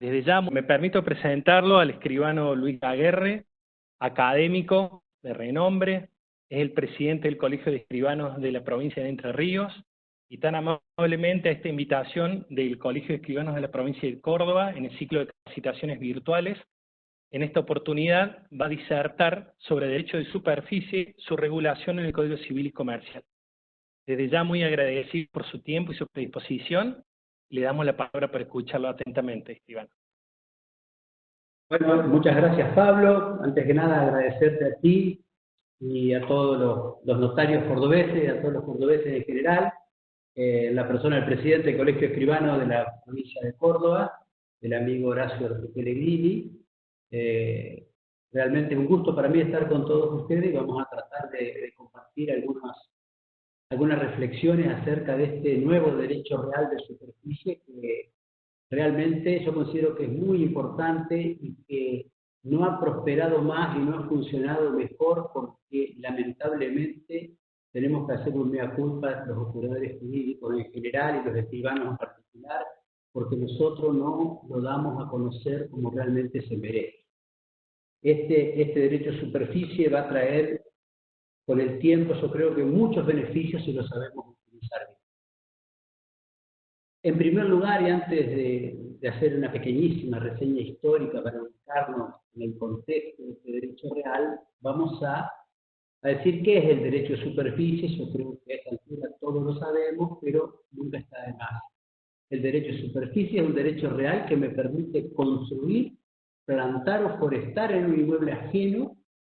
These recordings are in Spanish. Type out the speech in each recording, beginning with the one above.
Desde ya me permito presentarlo al escribano Luis Aguerre, académico de renombre, es el presidente del Colegio de Escribanos de la provincia de Entre Ríos, y tan amablemente a esta invitación del Colegio de Escribanos de la provincia de Córdoba en el ciclo de capacitaciones virtuales, en esta oportunidad va a disertar sobre derecho de superficie, su regulación en el Código Civil y Comercial. Desde ya muy agradecido por su tiempo y su predisposición, le damos la palabra para escucharlo atentamente, escribano. Bueno, muchas gracias, Pablo. Antes que nada, agradecerte a ti y a todos los notarios cordobeses, a todos los cordobeses en general, la persona del presidente del Colegio Escribano de la provincia de Córdoba, el amigo Horacio Pellegrini. Realmente un gusto para mí estar con todos ustedes y vamos a tratar de compartir algunas reflexiones acerca de este nuevo derecho real de superficie que realmente yo considero que es muy importante y que no ha prosperado más y no ha funcionado mejor porque lamentablemente tenemos que hacer un mea culpa los operadores jurídicos en general y los escribanos en particular, porque nosotros no lo damos a conocer como realmente se merece. Este derecho a superficie va a traer con el tiempo, yo creo que muchos beneficios si lo sabemos utilizar bien. En primer lugar, y antes de hacer una pequeñísima reseña histórica para ubicarnos en el contexto de este derecho real, vamos a decir qué es el derecho de superficie. Yo creo que a esta altura todos lo sabemos, pero nunca está de más. El derecho de superficie es un derecho real que me permite construir, plantar o forestar en un inmueble ajeno,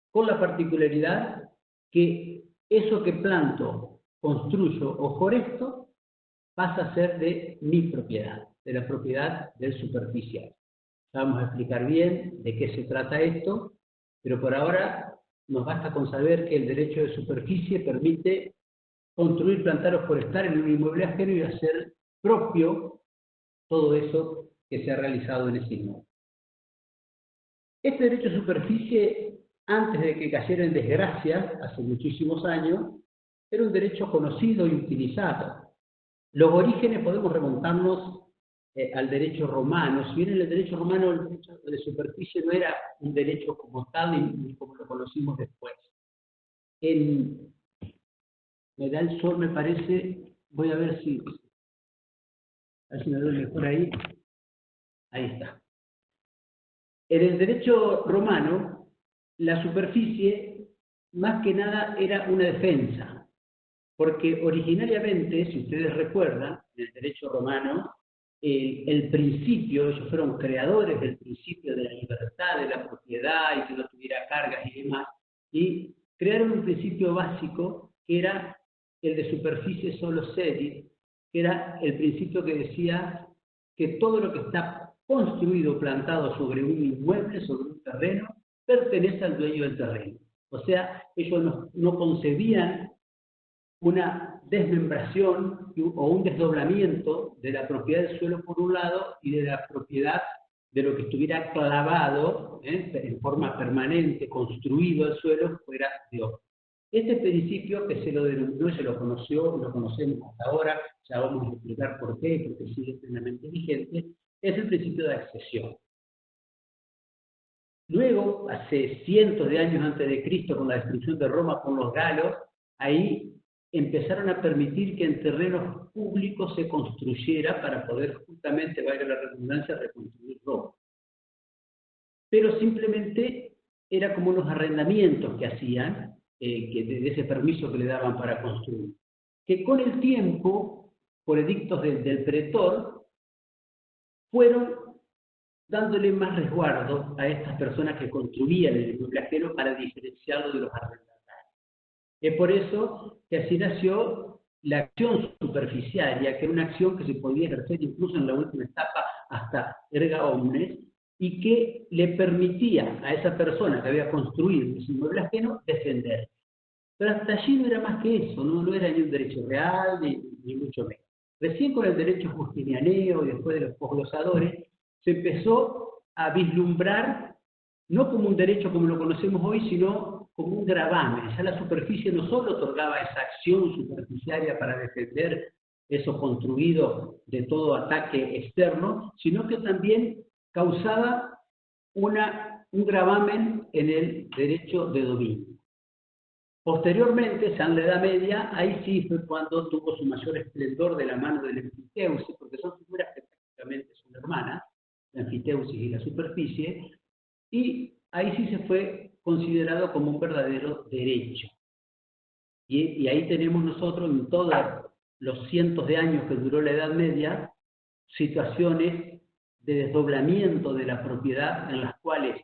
con la particularidad que eso que planto, construyo o foresto pasa a ser de mi propiedad, de la propiedad del superficial. Vamos a explicar bien de qué se trata esto, pero por ahora nos basta con saber que el derecho de superficie permite construir, plantar o forestar en un inmueble ajeno y hacer propio todo eso que se ha realizado en ese inmueble. Este derecho de superficie, antes de que cayera en desgracia, hace muchísimos años, era un derecho conocido y utilizado. Los orígenes podemos remontarnos al derecho romano. Si bien en el derecho romano el derecho de superficie no era un derecho como tal ni como lo conocimos después. Me da el sol, me parece. Voy a ver si me doy mejor ahí. Ahí está. En el derecho romano, la superficie más que nada era una defensa. Porque originariamente, si ustedes recuerdan, en el derecho romano, el principio, ellos fueron creadores del principio de la libertad, de la propiedad y que no tuviera cargas y demás, y crearon un principio básico que era el de superficie solo sedit, que era el principio que decía que todo lo que está construido, plantado sobre un inmueble, sobre un terreno, pertenece al dueño del terreno. O sea, ellos no concebían una desmembración o un desdoblamiento de la propiedad del suelo por un lado y de la propiedad de lo que estuviera clavado en forma permanente, construido al suelo, fuera de otro. Este principio que se lo denominó, se lo conoció, lo conocemos hasta ahora, ya vamos a explicar por qué, porque sigue plenamente vigente, es el principio de accesión. Luego, hace cientos de años antes de Cristo, con la destrucción de Roma por los galos, ahí empezaron a permitir que en terrenos públicos se construyera para poder justamente, valga la redundancia, reconstruir Roma. Pero simplemente era como unos arrendamientos que hacían, de ese permiso que le daban para construir, que con el tiempo, por edictos del pretor, fueron dándole más resguardo a estas personas que construían el inmueble ajeno para diferenciarlo de los arrendatarios. Es por eso que así nació la acción superficiaria, que era una acción que se podía ejercer incluso en la última etapa hasta erga omnes, y que le permitía a esa persona que había construido ese inmueble ajeno defender. Pero hasta allí no era más que eso, no era ni un derecho real, ni mucho menos. Recién con el derecho justinianeo y después de los posglosadores, se empezó a vislumbrar, no como un derecho como lo conocemos hoy, sino como un gravamen. Ya la superficie no solo otorgaba esa acción superficiaria para defender eso construido de todo ataque externo, sino que también causaba un gravamen en el derecho de dominio. Posteriormente, ya en la Edad Media, ahí sí fue cuando tuvo su mayor esplendor de la mano del enfiteusis, porque son figuras que prácticamente son hermanas, la enfiteusis y la superficie, y ahí sí se fue considerado como un verdadero derecho. Y ahí tenemos nosotros, en todos los cientos de años que duró la Edad Media, situaciones de desdoblamiento de la propiedad en las cuales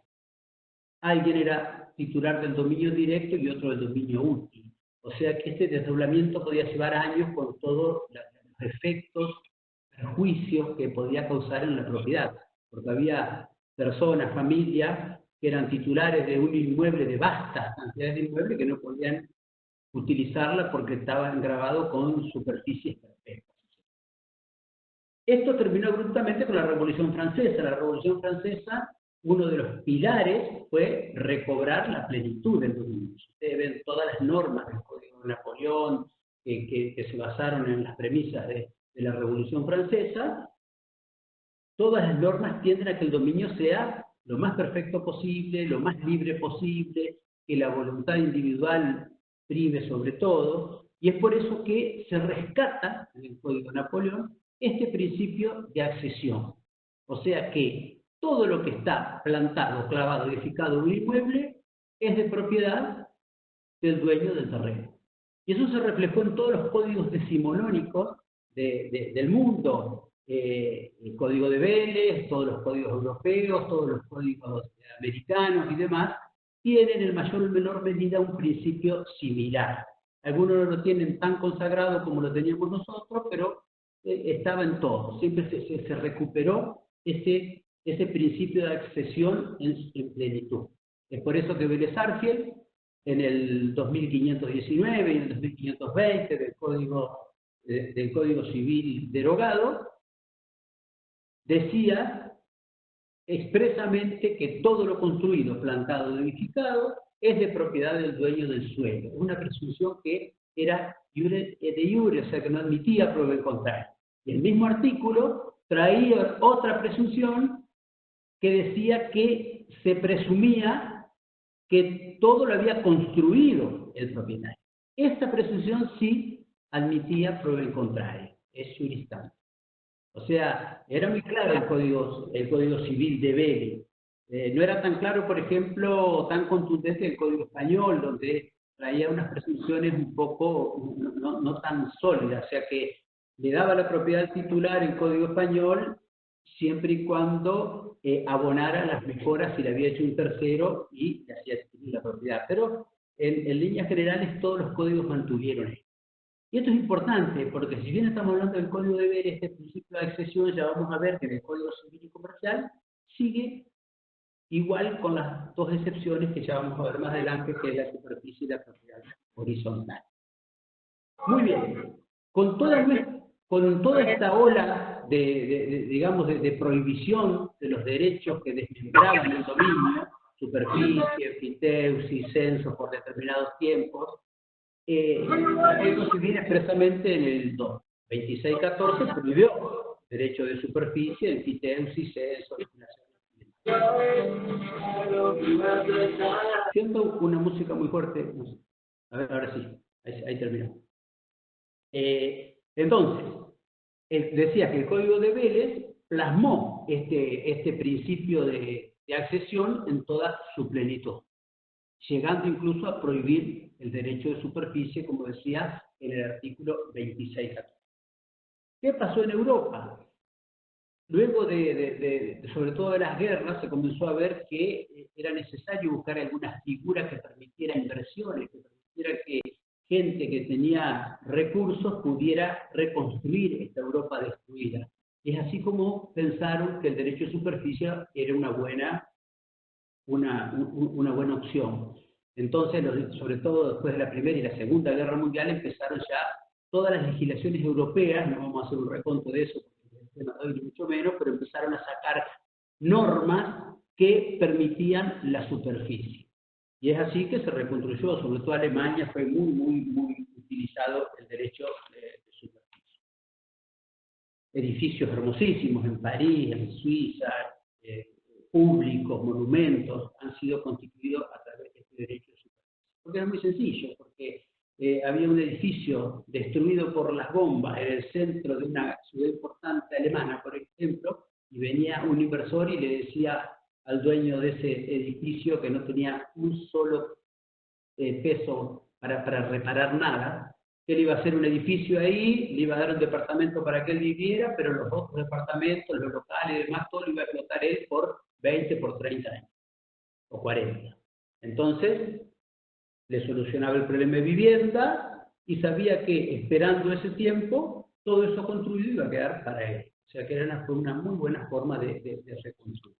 alguien era titular del dominio directo y otro del dominio útil. O sea que este desdoblamiento podía llevar años con todos los efectos, perjuicios que podía causar en la propiedad, porque había personas, familias, que eran titulares de un inmueble, de vastas cantidades de inmuebles, que no podían utilizarla porque estaban grabados con superficies perfectas. Esto terminó abruptamente con la Revolución Francesa. La Revolución Francesa, uno de los pilares fue recobrar la plenitud del dominio. Ustedes ven todas las normas del Código de Napoleón que se basaron en las premisas de la Revolución Francesa. Todas las normas tienden a que el dominio sea lo más perfecto posible, lo más libre posible, que la voluntad individual prive sobre todo, y es por eso que se rescata en el Código de Napoleón este principio de accesión. O sea que todo lo que está plantado, clavado, edificado en un inmueble es de propiedad del dueño del terreno. Y eso se reflejó en todos los códigos decimonónicos del mundo. El código de Vélez, todos los códigos europeos, todos los códigos americanos y demás, tienen en mayor o menor medida un principio similar. Algunos no lo tienen tan consagrado como lo teníamos nosotros, pero estaba en todo. Siempre se recuperó ese principio de accesión en plenitud. Es por eso que Vélez Sarsfield, en el 2519 y en el 2520 del Código Civil derogado, decía expresamente que todo lo construido, plantado o edificado es de propiedad del dueño del suelo. Una presunción que era de iure, o sea que no admitía prueba en contrario. Y el mismo artículo traía otra presunción que decía que se presumía que todo lo había construido el propietario. Esta presunción sí admitía prueba en contrario, es jurisdicción. O sea, era muy claro el código Civil de Vélez. No era tan claro, por ejemplo, tan contundente el Código Español, donde traía unas presunciones un poco no tan sólidas, o sea que le daba la propiedad al titular el Código Español siempre y cuando abonara las mejoras si le había hecho un tercero y le hacía adquirir la propiedad. Pero en líneas generales todos los códigos mantuvieron esto. Y esto es importante, porque si bien estamos hablando del Código de Vélez, este principio de accesión, ya vamos a ver que en el Código Civil y Comercial sigue igual con las dos excepciones que ya vamos a ver más adelante, que es la superficie y la propiedad horizontal. Muy bien, con toda esta ola de prohibición de los derechos que desmembraban el dominio, superficie, enfiteusis, censo por determinados tiempos, el Código Civil expresamente en el 2614 prohibió derecho de superficie, enfiteusis, censo, siendo una música muy fuerte. A ver, ahora sí, ahí terminó. Entonces, decía que el Código de Vélez plasmó este principio de accesión en toda su plenitud, llegando incluso a prohibir el derecho de superficie, como decía en el artículo 2614. ¿Qué pasó en Europa? Luego sobre todo de las guerras, se comenzó a ver que era necesario buscar algunas figuras que permitieran inversiones, que permitieran que gente que tenía recursos pudiera reconstruir esta Europa destruida. Es así como pensaron que el derecho de superficie era una buena opción. Entonces, sobre todo después de la Primera y la Segunda Guerra Mundial, empezaron ya todas las legislaciones europeas, no vamos a hacer un reconto de eso, ni mucho menos, pero empezaron a sacar normas que permitían la superficie. Y es así que se reconstruyó, sobre todo Alemania fue muy utilizado el derecho de superficie. Edificios hermosísimos en París, en Suiza, públicos, monumentos, han sido constituidos a través de este derecho de superficie. Porque era muy sencillo, porque había un edificio destruido por las bombas en el centro de una ciudad importante alemana, por ejemplo, y venía un inversor y le decía al dueño de ese edificio que no tenía un solo peso para reparar nada, que él iba a hacer un edificio ahí, le iba a dar un departamento para que él viviera, pero los otros departamentos, los locales y demás, todo lo iba a explotar él por 20, por 30 años, o 40. Entonces, le solucionaba el problema de vivienda y sabía que esperando ese tiempo, todo eso construido iba a quedar para él. O sea que fue una muy buena forma de reconstruir.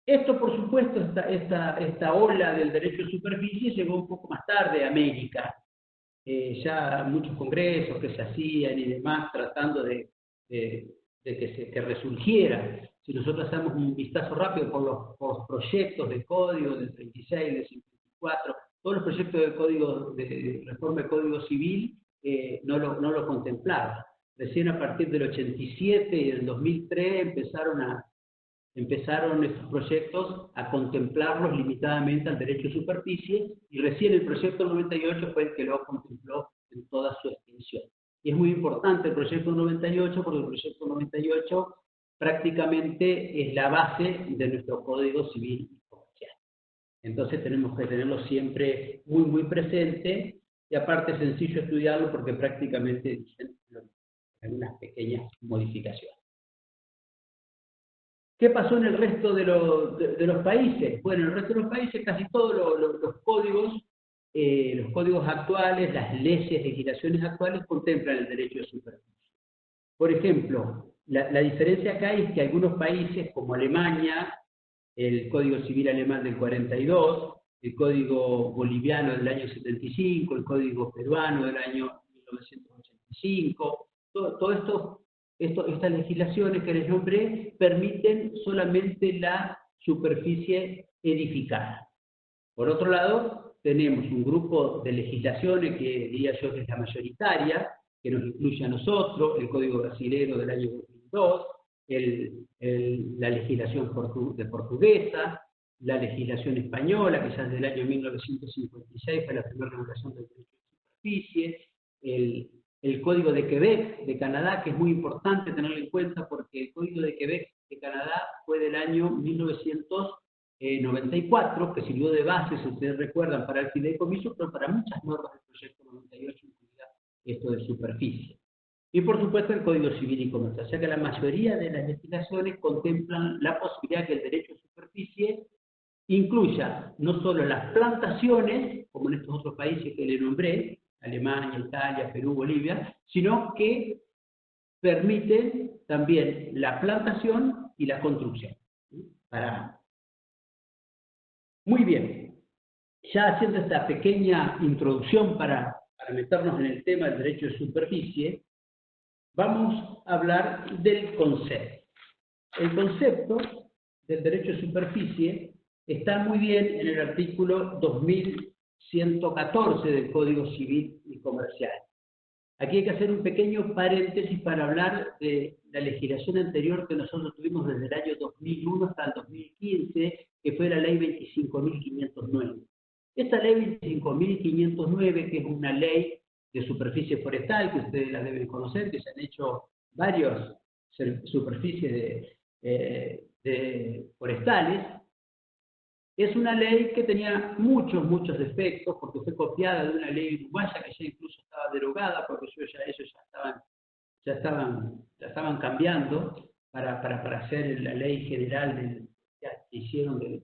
Esto, por supuesto, esta ola del derecho de superficie llegó un poco más tarde a América. Ya muchos congresos que se hacían y demás tratando de que resurgiera. Si nosotros hacemos un vistazo rápido por los proyectos de código del 36, del 54, todos los proyectos de código de reforma del Código Civil no lo contemplaban. Recién a partir del 87 y del 2003 empezaron estos proyectos a contemplarlos limitadamente al derecho de superficie, y recién el proyecto 98 fue el que lo contempló en toda su extensión. Y es muy importante el proyecto 98 porque el proyecto 98 prácticamente es la base de nuestro Código Civil y Comercial. Entonces tenemos que tenerlo siempre muy, muy presente, y aparte es sencillo estudiarlo porque prácticamente dicen algunas pequeñas modificaciones. ¿Qué pasó en el resto de los países? Bueno, en el resto de los países casi todos los códigos actuales, las leyes, legislaciones actuales contemplan el derecho de superficie. Por ejemplo, la diferencia acá es que algunos países como Alemania, el Código Civil alemán del 42, el Código boliviano del año 75, el Código peruano del año 1985, estas legislaciones que les nombré permiten solamente la superficie edificada. Por otro lado, tenemos un grupo de legislaciones que diría yo que es la mayoritaria, que nos incluye a nosotros, el Código Brasilero del año 2002, la legislación portuguesa, la legislación española, que ya desde el año 1956 fue la primera regulación del derecho de superficie, el Código de Quebec de Canadá, que es muy importante tenerlo en cuenta porque el Código de Quebec de Canadá fue del año 1994, que sirvió de base, si ustedes recuerdan, para el fideicomiso, pero para muchas normas del proyecto 98, incluida esto de superficie. Y por supuesto el Código Civil y Comercial. O sea que la mayoría de las legislaciones contemplan la posibilidad que el derecho de superficie incluya no solo las plantaciones, como en estos otros países que le nombré, Alemania, Italia, Perú, Bolivia, sino que permiten también la plantación y la construcción. Muy bien, ya haciendo esta pequeña introducción para meternos en el tema del derecho de superficie, vamos a hablar del concepto. El concepto del derecho de superficie está muy bien en el artículo 2114 del Código Civil y Comercial. Aquí hay que hacer un pequeño paréntesis para hablar de la legislación anterior que nosotros tuvimos desde el año 2001 hasta el 2015, que fue la Ley 25.509. Esta Ley 25.509, que es una ley de superficie forestal, que ustedes la deben conocer, que se han hecho varias superficies forestales, es una ley que tenía muchos defectos, porque fue copiada de una ley uruguaya que ya incluso estaba derogada, porque ellos ya estaban cambiando para hacer la ley general que hicieron del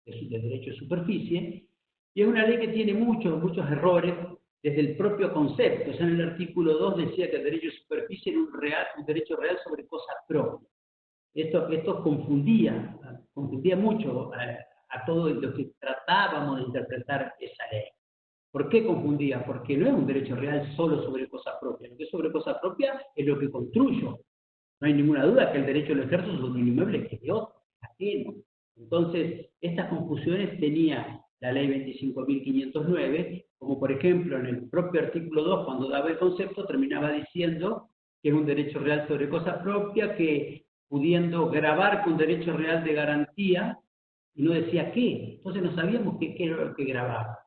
derecho de superficie. Y es una ley que tiene muchos errores desde el propio concepto. O sea, en el artículo 2 decía que el derecho de superficie era un derecho real sobre cosas propias. Esto confundía mucho a todo lo que tratábamos de interpretar esa ley. ¿Por qué confundía? Porque no es un derecho real solo sobre cosas propias. Lo que es sobre cosas propias es lo que construyo. No hay ninguna duda que el derecho lo ejerzo sobre un inmueble que es de otro, ajeno. Entonces, estas confusiones tenía la ley 25.509, como por ejemplo en el propio artículo 2, cuando daba el concepto, terminaba diciendo que es un derecho real sobre cosas propias, que pudiendo grabar con derecho real de garantía, y no decía qué. Entonces no sabíamos qué era lo que grababa.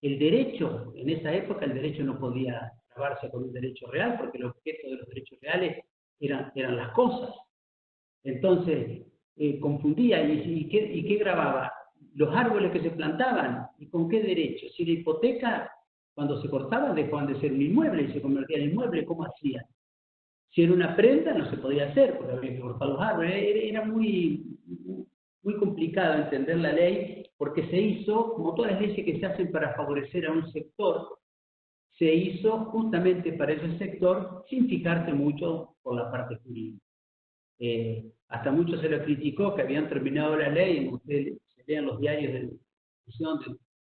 El derecho, en esa época el derecho no podía grabarse con un derecho real, porque el objeto de los derechos reales eran las cosas. Entonces, confundía, ¿y qué grababa? Los árboles que se plantaban, ¿y con qué derecho? Si la hipoteca, cuando se cortaba, dejaban de ser un inmueble y se convertía en inmueble, ¿cómo hacían? Si era una prenda, no se podía hacer, porque había que cortar los árboles. Era muy complicado entender la ley, porque se hizo, como todas las leyes que se hacen para favorecer a un sector, se hizo justamente para ese sector sin fijarse mucho por la parte jurídica. Hasta mucho se lo criticó que habían terminado la ley, ustedes se lean los diarios de discusión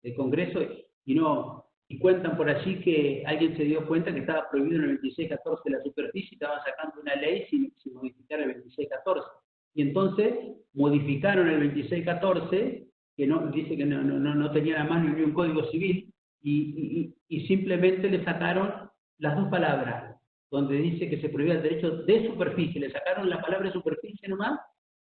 del Congreso y cuentan por allí que alguien se dio cuenta que estaba prohibido en el 2614 la superficie y estaban sacando una ley sin modificar el 2614. Y entonces modificaron el 2614, que dice que no tenía a mano ni un código civil, y simplemente le sacaron las dos palabras, donde dice que se prohibía el derecho de superficie, le sacaron la palabra superficie nomás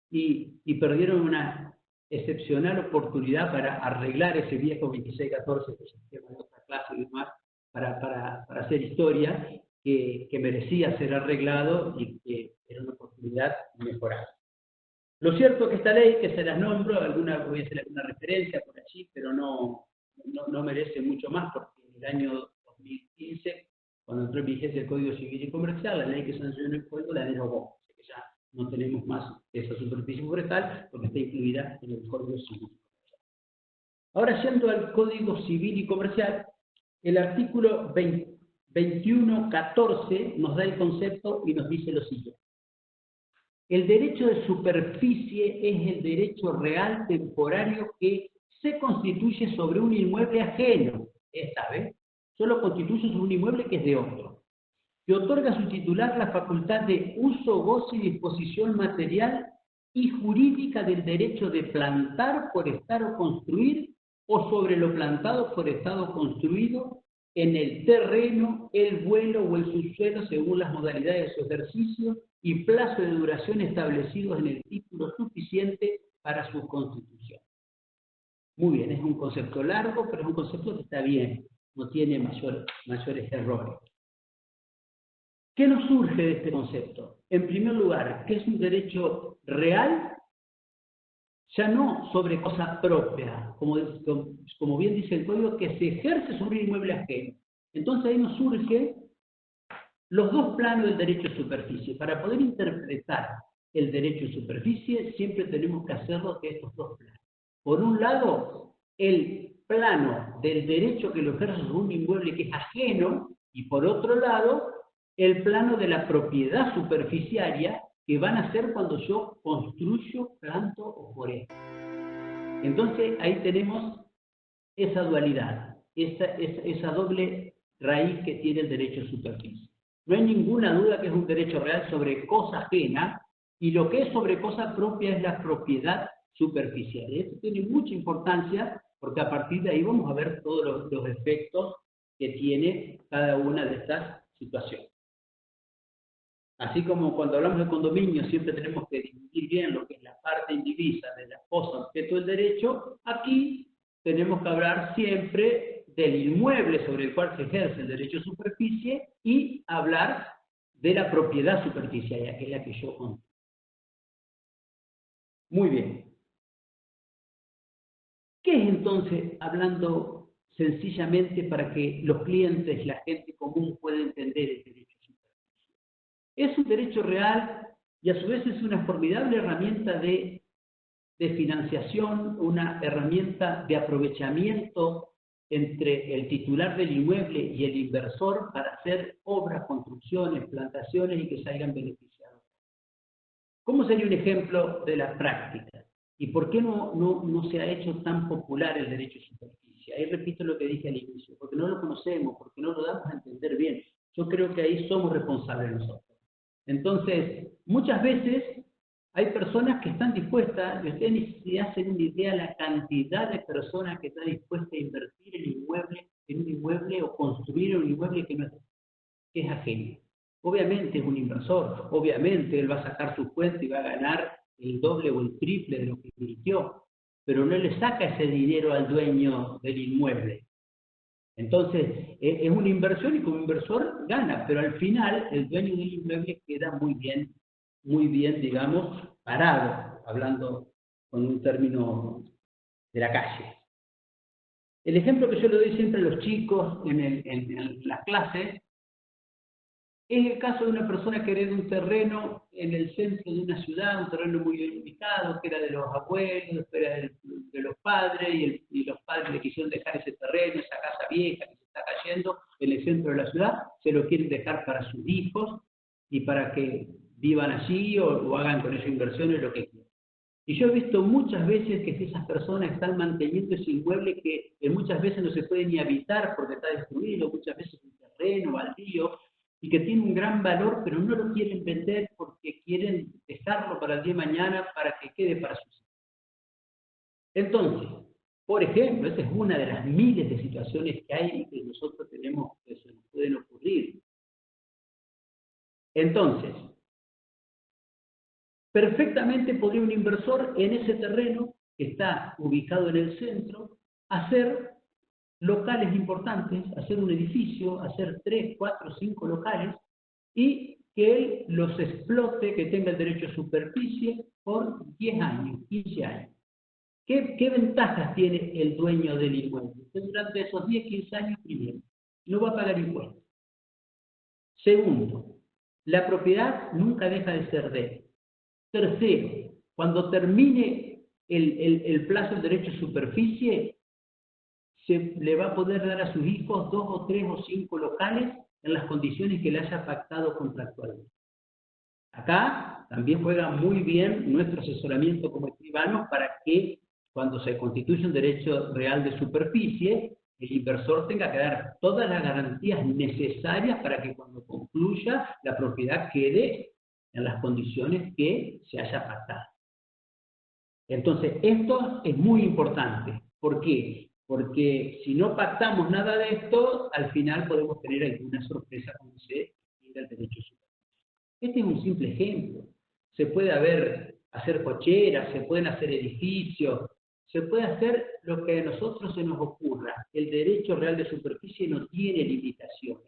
y perdieron una excepcional oportunidad para arreglar ese viejo 2614, que es el tema de otra clase y demás, para hacer historia, que merecía ser arreglado y que era una oportunidad de mejorar. Lo cierto es que esta ley, que se las nombro, voy a hacer alguna referencia por allí, pero no merece mucho más, porque en el año 2015, cuando entró en vigencia el Código Civil y Comercial, la ley que sancionó el código la derogó. O sea que ya no tenemos más esa superficie forestal porque está incluida en el Código Civil y Comercial. Ahora, yendo al Código Civil y Comercial, el artículo 21.14 nos da el concepto y nos dice lo siguiente. El derecho de superficie es el derecho real temporario que se constituye sobre un inmueble ajeno, esta vez, solo constituye sobre un inmueble que es de otro, que otorga a su titular la facultad de uso, goce y disposición material y jurídica del derecho de plantar, forestar o construir, o sobre lo plantado, forestado o construido, en el terreno, el vuelo o el subsuelo según las modalidades de su ejercicio y plazo de duración establecidos en el título suficiente para su constitución. Muy bien, es un concepto largo, pero es un concepto que está bien, no tiene mayores errores. ¿Qué nos surge de este concepto? En primer lugar, que es un derecho real, ya no sobre cosa propia, como bien dice el código, que se ejerce sobre un inmueble ajeno. Entonces ahí nos surge los dos planos del derecho de superficie. Para poder interpretar el derecho de superficie, siempre tenemos que hacerlo de estos dos planos. Por un lado, el plano del derecho que lo ejerce sobre un inmueble que es ajeno, y por otro lado, el plano de la propiedad superficiaria que van a ser cuando yo construyo, planto o foresto. Entonces, ahí tenemos esa dualidad, esa doble raíz que tiene el derecho de superficie. No hay ninguna duda que es un derecho real sobre cosa ajena, y lo que es sobre cosa propia es la propiedad superficial. Y esto tiene mucha importancia, porque a partir de ahí vamos a ver todos los efectos que tiene cada una de estas situaciones. Así como cuando hablamos de condominio siempre tenemos que distinguir bien lo que es la parte indivisa de la cosa objeto del derecho, aquí tenemos que hablar siempre del inmueble sobre el cual se ejerce el derecho de superficie y hablar de la propiedad superficiaria, que es la que yo conozco. Muy bien. ¿Qué es entonces, hablando sencillamente para que los clientes, la gente común pueda entender el derecho? Es un derecho real y a su vez es una formidable herramienta de financiación, una herramienta de aprovechamiento entre el titular del inmueble y el inversor para hacer obras, construcciones, plantaciones y que salgan beneficiados. ¿Cómo sería un ejemplo de la práctica? ¿Y por qué no se ha hecho tan popular el derecho de superficie? Ahí repito lo que dije al inicio, porque no lo conocemos, porque no lo damos a entender bien. Yo creo que ahí somos responsables nosotros. Entonces, muchas veces hay personas que están dispuestas, y ustedes ni se hacen una idea la cantidad de personas que están dispuestas a invertir en un inmueble o construir un inmueble que es ajeno. Obviamente es un inversor, obviamente él va a sacar su cuenta y va a ganar el doble o el triple de lo que invirtió, pero no le saca ese dinero al dueño del inmueble. Entonces, es una inversión y como inversor gana, pero al final el dueño del inmueble queda muy bien, digamos, parado, hablando con un término de la calle. El ejemplo que yo le doy siempre a los chicos en las clases es el caso de una persona que hereda un terreno en el centro de una ciudad, un terreno muy bien ubicado, que era de los abuelos, que era de los padres, y los padres le quisieron dejar ese terreno, esa casa vieja que se está cayendo en el centro de la ciudad, se lo quieren dejar para sus hijos y para que vivan allí o hagan con esa inversión lo que quieran. Y yo he visto muchas veces que esas personas están manteniendo ese inmueble que muchas veces no se puede ni habitar porque está destruido, muchas veces es un terreno baldío, y que tiene un gran valor, pero no lo quieren vender porque quieren dejarlo para el día de mañana para que quede para sus hijos. Entonces, por ejemplo, esa es una de las miles de situaciones que hay y que nosotros tenemos, que se nos pueden ocurrir. Entonces, perfectamente podría un inversor en ese terreno que está ubicado en el centro hacer locales importantes, hacer un edificio, hacer 3, 4, 5 locales y que él los explote, que tenga el derecho a superficie por 10 años, 15 años. ¿Qué ventajas tiene el dueño del inmueble? Que durante esos 10, 15 años, primero, no va a pagar impuestos. Segundo, la propiedad nunca deja de ser de él. Tercero, cuando termine el plazo del derecho a superficie, se le va a poder dar a sus hijos 2 o 3 o 5 locales en las condiciones que le haya pactado contractualmente. Acá también juega muy bien nuestro asesoramiento como escribanos para que cuando se constituye un derecho real de superficie, el inversor tenga que dar todas las garantías necesarias para que cuando concluya la propiedad quede en las condiciones que se haya pactado. Entonces, esto es muy importante. ¿Por qué? Porque si no pactamos nada de esto, al final podemos tener alguna sorpresa cuando se extinga el derecho superficie. Este es un simple ejemplo. Se puede hacer cocheras, se pueden hacer edificios, se puede hacer lo que a nosotros se nos ocurra. El derecho real de superficie no tiene limitaciones.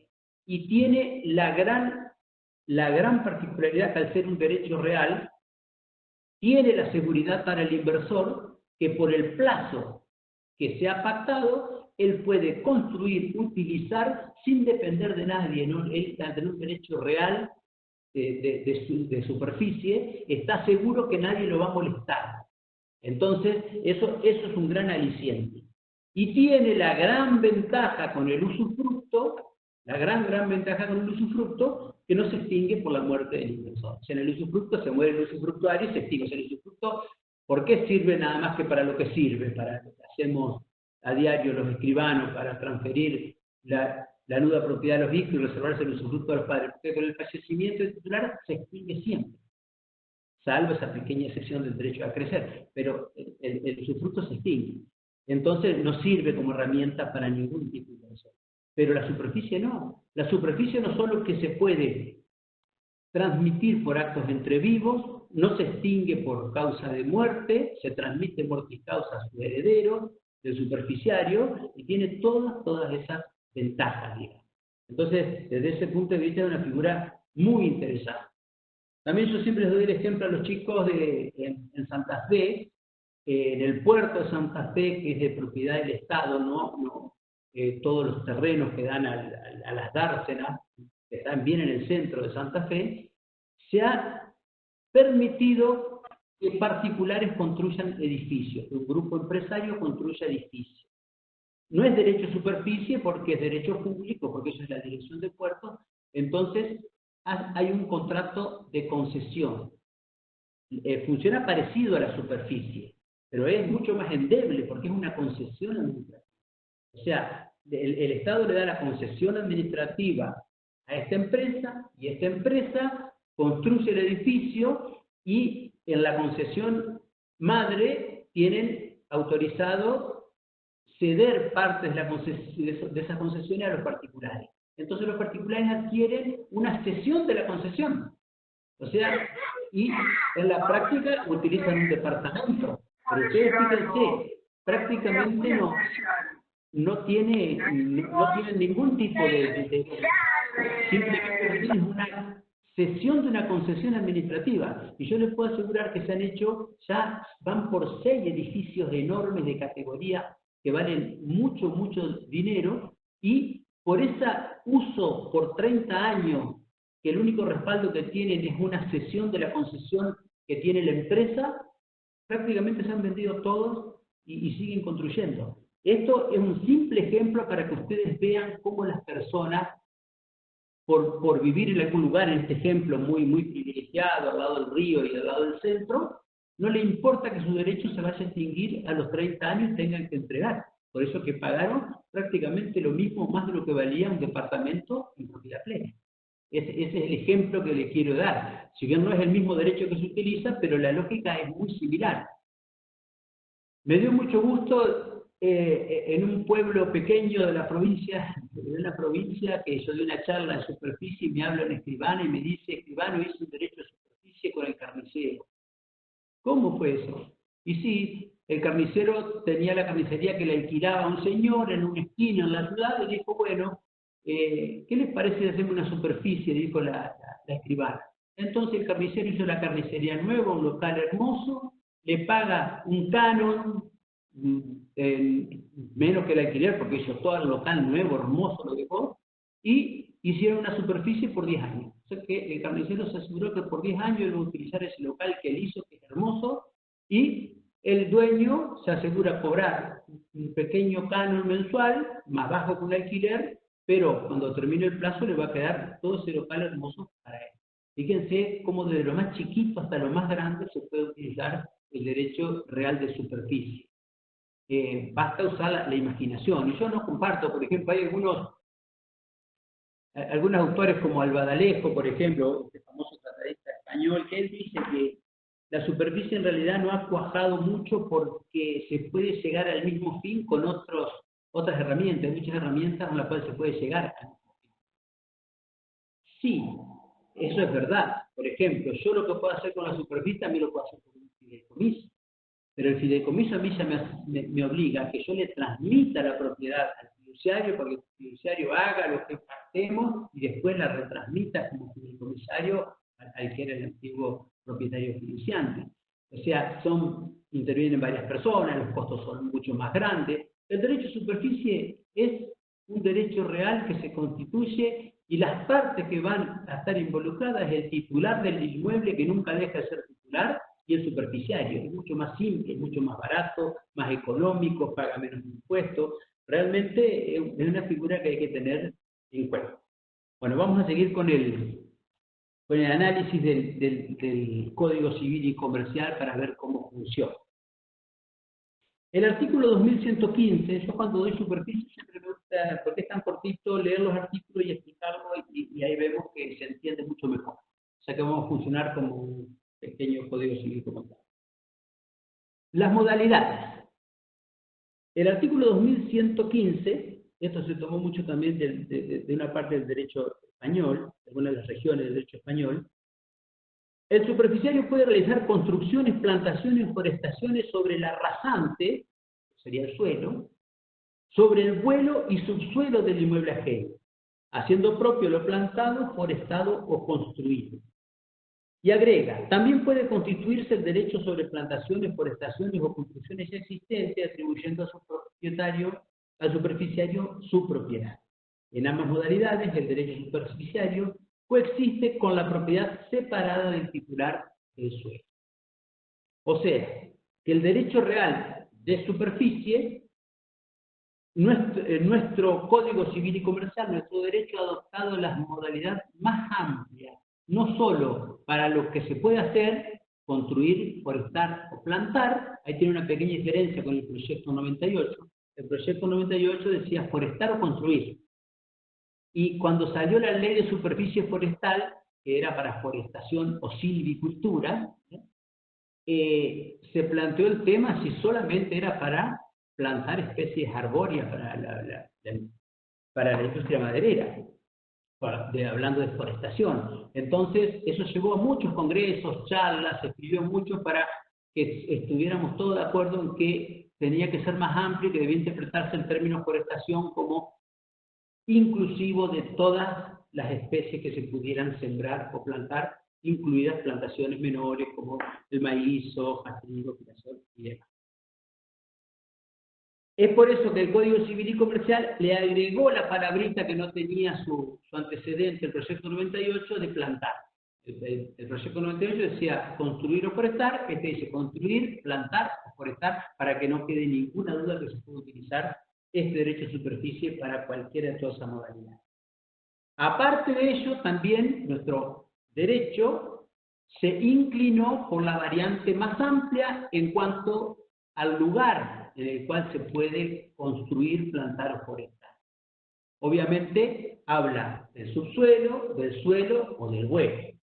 Y tiene la gran particularidad que al ser un derecho real, tiene la seguridad para el inversor que por el plazo que se ha pactado, él puede construir, utilizar, sin depender de nadie, ¿no? Él, al tener un derecho real de superficie, está seguro que nadie lo va a molestar. Entonces, eso es un gran aliciente. Y tiene la gran ventaja con el usufructo, la gran ventaja con el usufructo, que no se extingue por la muerte del inversor. O sea, en el usufructo se muere el usufructuario y se extingue. O sea, el usufructo, ¿por qué sirve? Nada más que para lo que sirve, para lo que hacemos a diario los escribanos, para transferir la nuda propiedad de los hijos y reservarse el usufructo a los padres. Porque con el fallecimiento del titular se extingue siempre, salvo esa pequeña excepción del derecho a crecer, pero el usufructo se extingue. Entonces no sirve como herramienta para ningún tipo de inversión. Pero la superficie no. La superficie no solo que se puede transmitir por actos entre vivos, no se extingue por causa de muerte, se transmite mortis causa a su heredero, del superficiario, y tiene todas esas ventajas, digamos. Entonces, desde ese punto de vista es una figura muy interesante. También yo siempre les doy el ejemplo a los chicos en Santa Fe, en el puerto de Santa Fe, que es de propiedad del Estado, todos los terrenos que dan a las dársenas, que están bien en el centro de Santa Fe, se ha permitido que particulares construyan edificios, que un grupo empresario construya edificios. No es derecho a superficie porque es derecho público, porque eso es la dirección de puertos, entonces hay un contrato de concesión. Funciona parecido a la superficie, pero es mucho más endeble porque es una concesión administrativa. O sea, el Estado le da la concesión administrativa a esta empresa y esta empresa construye el edificio y en la concesión madre tienen autorizado ceder partes de esas concesiones a los particulares. Entonces los particulares adquieren una cesión de la concesión. O sea, y en la práctica utilizan un departamento. Pero ustedes fíjense, prácticamente no tienen ningún tipo de simplemente es una cesión de una concesión administrativa. Y yo les puedo asegurar que se han hecho, ya van por 6 edificios enormes de categoría que valen mucho, mucho dinero, y por ese uso por 30 años, que el único respaldo que tienen es una cesión de la concesión que tiene la empresa, prácticamente se han vendido todos y siguen construyendo. Esto es un simple ejemplo para que ustedes vean cómo las personas, por vivir en algún lugar, en este ejemplo muy, muy privilegiado, al lado del río y al lado del centro, no le importa que su derecho se vaya a extinguir a los 30 años y tengan que entregar. Por eso que pagaron prácticamente lo mismo, más de lo que valía un departamento en propiedad plena. Ese es el ejemplo que le quiero dar. Si bien no es el mismo derecho que se utiliza, pero la lógica es muy similar. Me dio mucho gusto en un pueblo pequeño de la provincia, que yo di una charla de superficie y me habla un escribano y me dice: escribano, hice un derecho de superficie con el carnicero. ¿Cómo fue eso? Y sí, el carnicero tenía la carnicería que le alquilaba a un señor en una esquina en la ciudad, y dijo: bueno, ¿qué les parece si hacemos una superficie? Dijo la escribana. Entonces el carnicero hizo la carnicería nueva, un local hermoso, le paga un canon, menos que el alquiler, porque hizo todo el local nuevo, hermoso, lo dejó, y hicieron una superficie por 10 años. O sea que el carnicero se aseguró que por 10 años él va a utilizar ese local que él hizo, que es hermoso, y el dueño se asegura cobrar un pequeño canon mensual, más bajo que un alquiler, pero cuando termine el plazo le va a quedar todo ese local hermoso para él. Fíjense cómo desde lo más chiquito hasta lo más grande se puede utilizar el derecho real de superficie. Basta usar la imaginación. Y yo no comparto, por ejemplo, hay algunos autores como Albadalejo, por ejemplo, este famoso tratadista español, que él dice que la superficie en realidad no ha cuajado mucho porque se puede llegar al mismo fin con otras herramientas. Hay muchas herramientas con las cuales se puede llegar al mismo fin. Sí, eso es verdad. Por ejemplo, yo lo que puedo hacer con la superficie también lo puedo hacer con un fideicomiso. Pero el fideicomiso a mí ya me obliga a que yo le transmita la propiedad al fiduciario, para que el fiduciario haga lo que pactemos y después la retransmita como fideicomisario al que era el antiguo propietario fiduciante. O sea, intervienen varias personas, los costos son mucho más grandes. El derecho de superficie es un derecho real que se constituye, y las partes que van a estar involucradas es el titular del inmueble, que nunca deja de ser titular, y el superficiario. Es mucho más simple, mucho más barato, más económico, paga menos impuestos. Realmente es una figura que hay que tener en cuenta. Bueno, vamos a seguir con el análisis del Código Civil y Comercial para ver cómo funciona. El artículo 2115, yo cuando doy superficie siempre me gusta, porque es tan cortito, leer los artículos y explicarlo, y ahí vemos que se entiende mucho mejor. O sea que vamos a funcionar como un pequeño Código Civil Comercial. Las modalidades. El artículo 2115, esto se tomó mucho también de una parte del derecho español, de algunas de las regiones del derecho español. El superficiario puede realizar construcciones, plantaciones o forestaciones sobre la rasante, sería el suelo, sobre el vuelo y subsuelo del inmueble ajeno, haciendo propio lo plantado, forestado o construido. Y agrega: también puede constituirse el derecho sobre plantaciones, forestaciones o construcciones ya existentes, atribuyendo a su propietario, al superficiario, su propiedad. En ambas modalidades, el derecho superficiario coexiste con la propiedad separada del titular del suelo. O sea, que el derecho real de superficie, nuestro Código Civil y Comercial, nuestro derecho ha adoptado las modalidades más amplias, no solo para lo que se puede hacer, construir, forestar o plantar. Ahí tiene una pequeña diferencia con el proyecto 98. El proyecto 98 decía forestar o construir. Y cuando salió la ley de superficie forestal, que era para forestación o silvicultura, se planteó el tema si solamente era para plantar especies arbóreas para la industria maderera. hablando de forestación. Entonces, eso llevó a muchos congresos, charlas, se escribió mucho para que estuviéramos todos de acuerdo en que tenía que ser más amplio y que debía interpretarse el término forestación como inclusivo de todas las especies que se pudieran sembrar o plantar, incluidas plantaciones menores como el maíz, soja, trigo, girasol y demás. Es por eso que el Código Civil y Comercial le agregó la palabrita que no tenía su antecedente, el proyecto 98, de plantar. El proyecto 98 decía construir o forestar, este dice construir, plantar o forestar, para que no quede ninguna duda que se pueda utilizar este derecho de superficie para cualquiera de todas esas modalidades. Aparte de ello, también nuestro derecho se inclinó por la variante más amplia en cuanto al lugar en el cual se puede construir, plantar o forestar. Obviamente habla del subsuelo, del suelo o del hueco.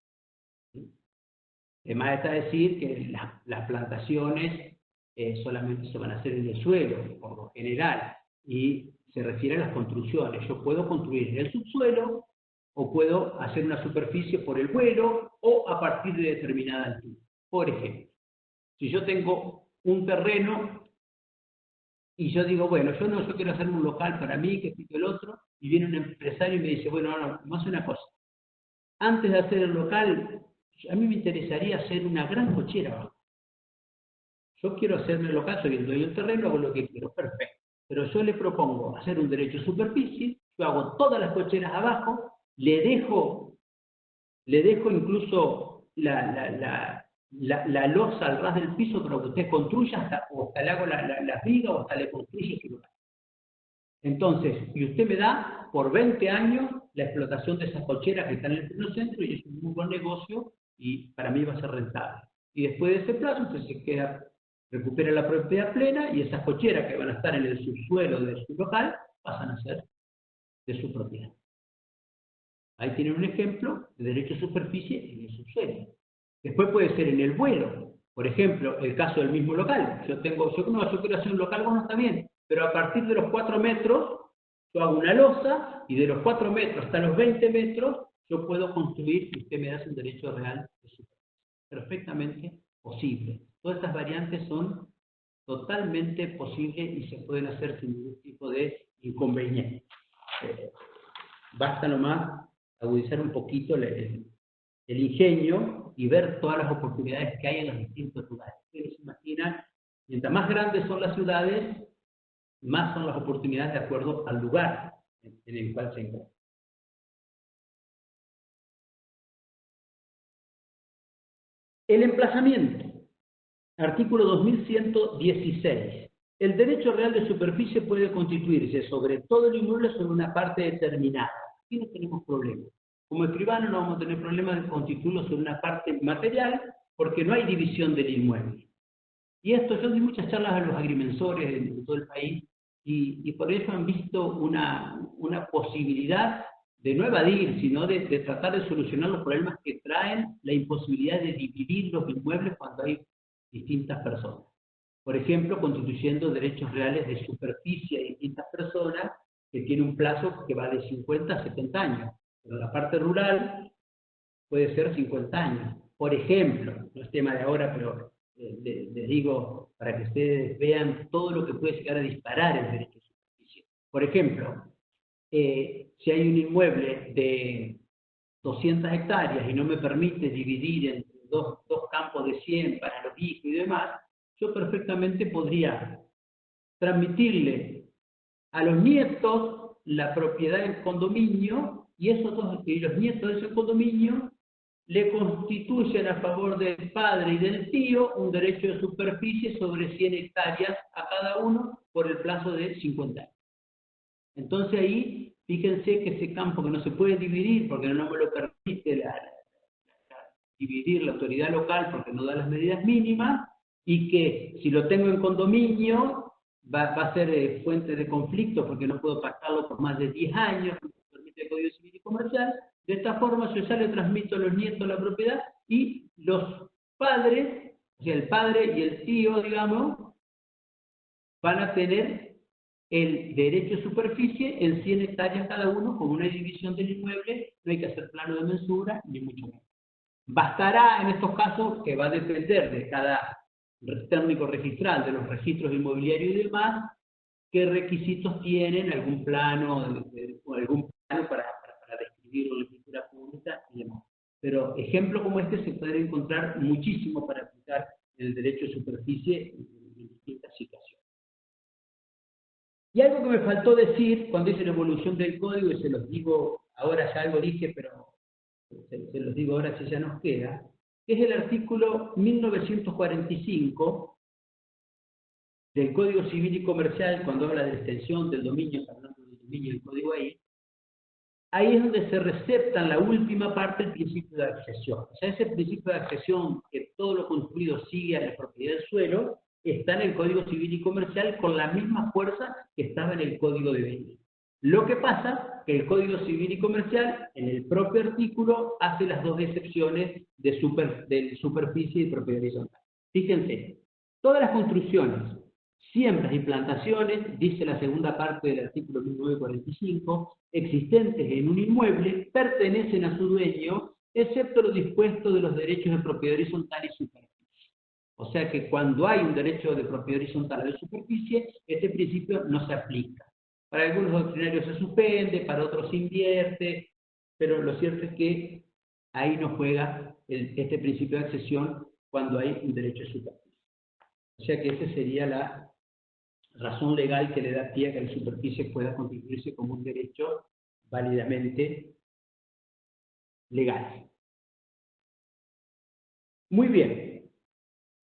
Además está decir que las plantaciones solamente se van a hacer en el suelo, por lo general, y se refiere a las construcciones. Yo puedo construir en el subsuelo o puedo hacer una superficie por el vuelo o a partir de determinada altura. Por ejemplo, si yo tengo un terreno y yo digo, bueno, yo quiero hacer un local para mí, que quito el otro, y viene un empresario y me dice, bueno, no, vamos a hacer una cosa. Antes de hacer el local, a mí me interesaría hacer una gran cochera abajo. Yo quiero hacerme el local, soy el dueño del terreno, hago lo que quiero, perfecto. Pero yo le propongo hacer un derecho de superficie, yo hago todas las cocheras abajo, le dejo incluso la losa al ras del piso para que usted construya, o hasta le hago las vigas, o hasta le construye su lugar. Entonces, y usted me da por 20 años la explotación de esas cocheras que están en el pleno centro, y es un muy buen negocio, y para mí va a ser rentable. Y después de ese plazo, usted se queda, recupera la propiedad plena, y esas cocheras que van a estar en el subsuelo de su local, pasan a ser de su propiedad. Ahí tienen un ejemplo de derecho de superficie en el subsuelo. Después puede ser en el vuelo. Por ejemplo, el caso del mismo local. Yo quiero hacer un local, bueno, está bien, pero a partir de los 4 metros, yo hago una losa, y de los 4 metros hasta los 20 metros, yo puedo construir, y usted me da un derecho real de superficie. Perfectamente posible. Todas estas variantes son totalmente posibles y se pueden hacer sin ningún tipo de inconveniente. Basta nomás agudizar un poquito el ingenio y ver todas las oportunidades que hay en los distintos lugares. Ustedes se imaginan, mientras más grandes son las ciudades, más son las oportunidades de acuerdo al lugar en el cual se encuentran. El emplazamiento. Artículo 2116. El derecho real de superficie puede constituirse sobre todo el inmueble sobre una parte determinada. Aquí no tenemos problema. Como escribano no vamos a tener problema de constituirlo sobre una parte material porque no hay división del inmueble. Y esto, yo doy muchas charlas a los agrimensores de todo el país y por eso han visto una posibilidad de no evadir, sino de tratar de solucionar los problemas que traen la imposibilidad de dividir los inmuebles cuando hay distintas personas. Por ejemplo, constituyendo derechos reales de superficie a distintas personas que tiene un plazo que va de 50 a 70 años. Pero la parte rural puede ser 50 años. Por ejemplo, no es tema de ahora, pero les digo para que ustedes vean todo lo que puede llegar a disparar el derecho de superficie. Por ejemplo, si hay un inmueble de 200 hectáreas y no me permite dividir entre dos campos de 100 para los hijos y demás, yo perfectamente podría transmitirle a los nietos la propiedad del condominio y los nietos de ese condominio le constituyen a favor del padre y del tío un derecho de superficie sobre 100 hectáreas a cada uno por el plazo de 50 años. Entonces ahí, fíjense que ese campo que no se puede dividir porque no me lo permite dividir la autoridad local porque no da las medidas mínimas, y que si lo tengo en condominio va a ser fuente de conflicto porque no puedo pactarlo por más de 10 años, porque permite el Código Civil y Comercial. De esta forma yo ya le transmito a los nietos la propiedad y los padres, o sea, el padre y el tío, digamos, van a tener el derecho de superficie en 100 hectáreas cada uno, con una división del inmueble, no hay que hacer plano de mensura, ni mucho menos. Bastará en estos casos, que va a depender de cada técnico registral, de los registros inmobiliarios y demás, qué requisitos tienen, algún plano, o algún plano para describirlo en la escritura pública y demás. Pero ejemplos como este se pueden encontrar muchísimo para aplicar el derecho de superficie en distintas situaciones. Y algo que me faltó decir cuando hice la evolución del código, y se los digo, ahora ya algo dije, pero se los digo ahora si ya nos queda, es el artículo 1945 del Código Civil y Comercial, cuando habla de la extensión del dominio, hablando del dominio del código ahí es donde se recepta la última parte del principio de accesión. O sea, ese principio de accesión, que todo lo construido sigue a la propiedad del suelo, está en el Código Civil y Comercial con la misma fuerza que estaba en el Código de Ventas. Lo que pasa que el Código Civil y Comercial, en el propio artículo, hace las dos excepciones de superficie y propiedad horizontal. Fíjense, todas las construcciones, siembras y plantaciones, dice la segunda parte del artículo 1945, existentes en un inmueble, pertenecen a su dueño, excepto lo dispuesto de los derechos de propiedad horizontal y superficie. O sea que cuando hay un derecho de propiedad horizontal o de superficie, este principio no se aplica. Para algunos doctrinarios se suspende, para otros se invierte, pero lo cierto es que ahí no juega este principio de accesión cuando hay un derecho de superficie. O sea que esa sería la razón legal que le da pie a que la superficie pueda constituirse como un derecho válidamente legal. Muy bien.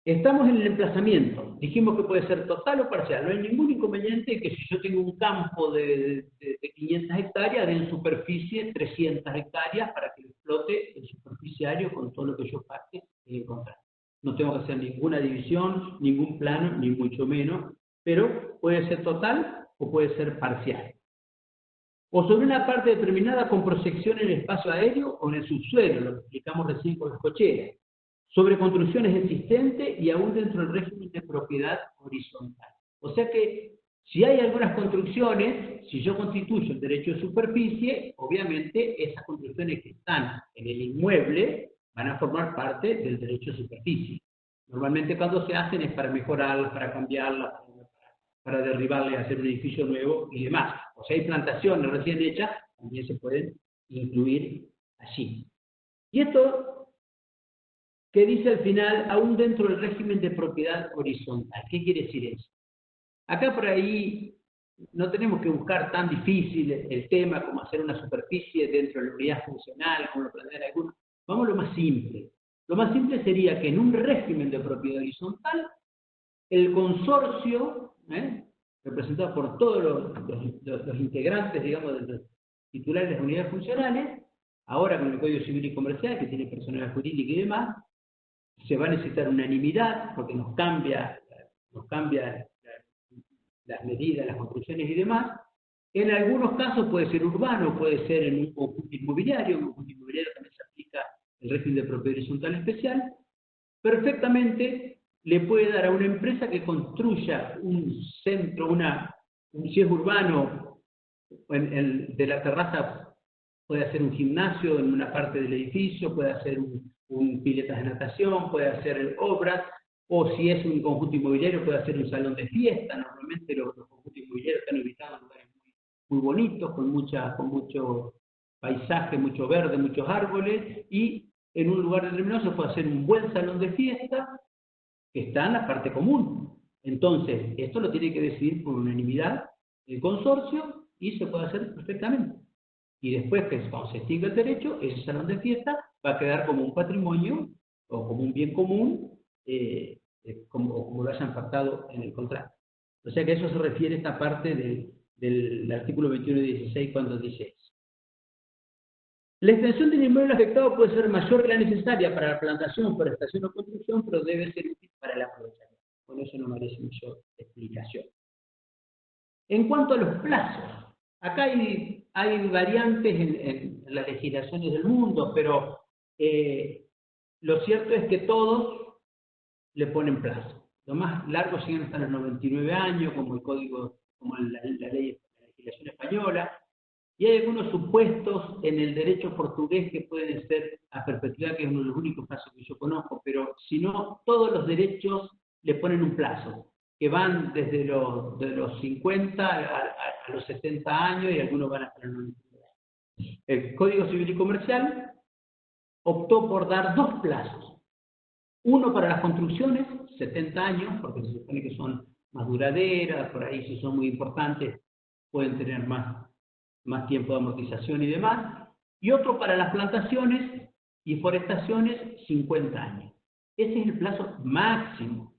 Estamos en el emplazamiento. Dijimos que puede ser total o parcial. No hay ningún inconveniente que si yo tengo un campo de 500 hectáreas, de en superficie 300 hectáreas para que lo explote el superficiario con todo lo que yo pacte en encontrar. No tengo que hacer ninguna división, ningún plano, ni mucho menos, pero puede ser total o puede ser parcial. O sobre una parte determinada con proyección en el espacio aéreo o en el subsuelo, lo que explicamos recién con las cocheras. Sobre construcciones existentes y aún dentro del régimen de propiedad horizontal. O sea que si hay algunas construcciones, si yo constituyo el derecho de superficie, obviamente esas construcciones que están en el inmueble van a formar parte del derecho de superficie. Normalmente cuando se hacen es para mejorarlas, para cambiarlas, para derribarle, hacer un edificio nuevo y demás. O sea, hay plantaciones recién hechas, también se pueden incluir allí. Y esto que dice al final, aún dentro del régimen de propiedad horizontal. ¿Qué quiere decir eso? Acá por ahí no tenemos que buscar tan difícil el tema como hacer una superficie dentro de la unidad funcional, como lo plantean algunos. Vamos a lo más simple. Lo más simple sería que en un régimen de propiedad horizontal, el consorcio, representado por todos los integrantes, digamos, de los titulares de las unidades funcionales, ahora con el Código Civil y Comercial, que tiene personalidad jurídica y demás, se va a necesitar unanimidad, porque nos cambia las medidas, las construcciones y demás. En algunos casos puede ser urbano, puede ser en un conjunto inmobiliario. En un conjunto inmobiliario también se aplica el régimen de propiedad horizontal especial. Perfectamente le puede dar a una empresa que construya un centro, si es urbano, de la terraza puede hacer un gimnasio en una parte del edificio, puede hacer un piletas de natación, puede hacer obras, o si es un conjunto inmobiliario puede hacer un salón de fiesta. Normalmente los conjuntos inmobiliarios están ubicados en lugares muy bonitos, con mucho paisaje, mucho verde, muchos árboles, y en un lugar determinado se puede hacer un buen salón de fiesta que está en la parte común. Entonces, esto lo tiene que decidir por unanimidad el consorcio y se puede hacer perfectamente. Y después, cuando se extinga el derecho, ese salón de fiesta va a quedar como un patrimonio o como un bien común, como lo hayan pactado en el contrato. O sea que a eso se refiere esta parte del artículo 21 y 16 cuando dice eso. La extensión del inmueble afectado puede ser mayor que la necesaria para la plantación, forestación o construcción, pero debe ser útil para el aprovechamiento. Con eso no merece mucha explicación. En cuanto a los plazos, acá hay variantes en las legislaciones del mundo, pero lo cierto es que todos le ponen plazo. Lo más largo llegan hasta los 99 años, como el Código como la legislación española, y hay algunos supuestos en el derecho portugués que pueden ser, a perpetuidad, que es uno de los únicos casos que yo conozco, pero si no, todos los derechos le ponen un plazo, que van desde de los 50 a los 70 años y algunos van hasta los 90 años. El Código Civil y Comercial optó por dar dos plazos. Uno para las construcciones, 70 años, porque se supone que son más duraderas, por ahí si son muy importantes pueden tener más tiempo de amortización y demás, y otro para las plantaciones y forestaciones, 50 años. Ese es el plazo máximo.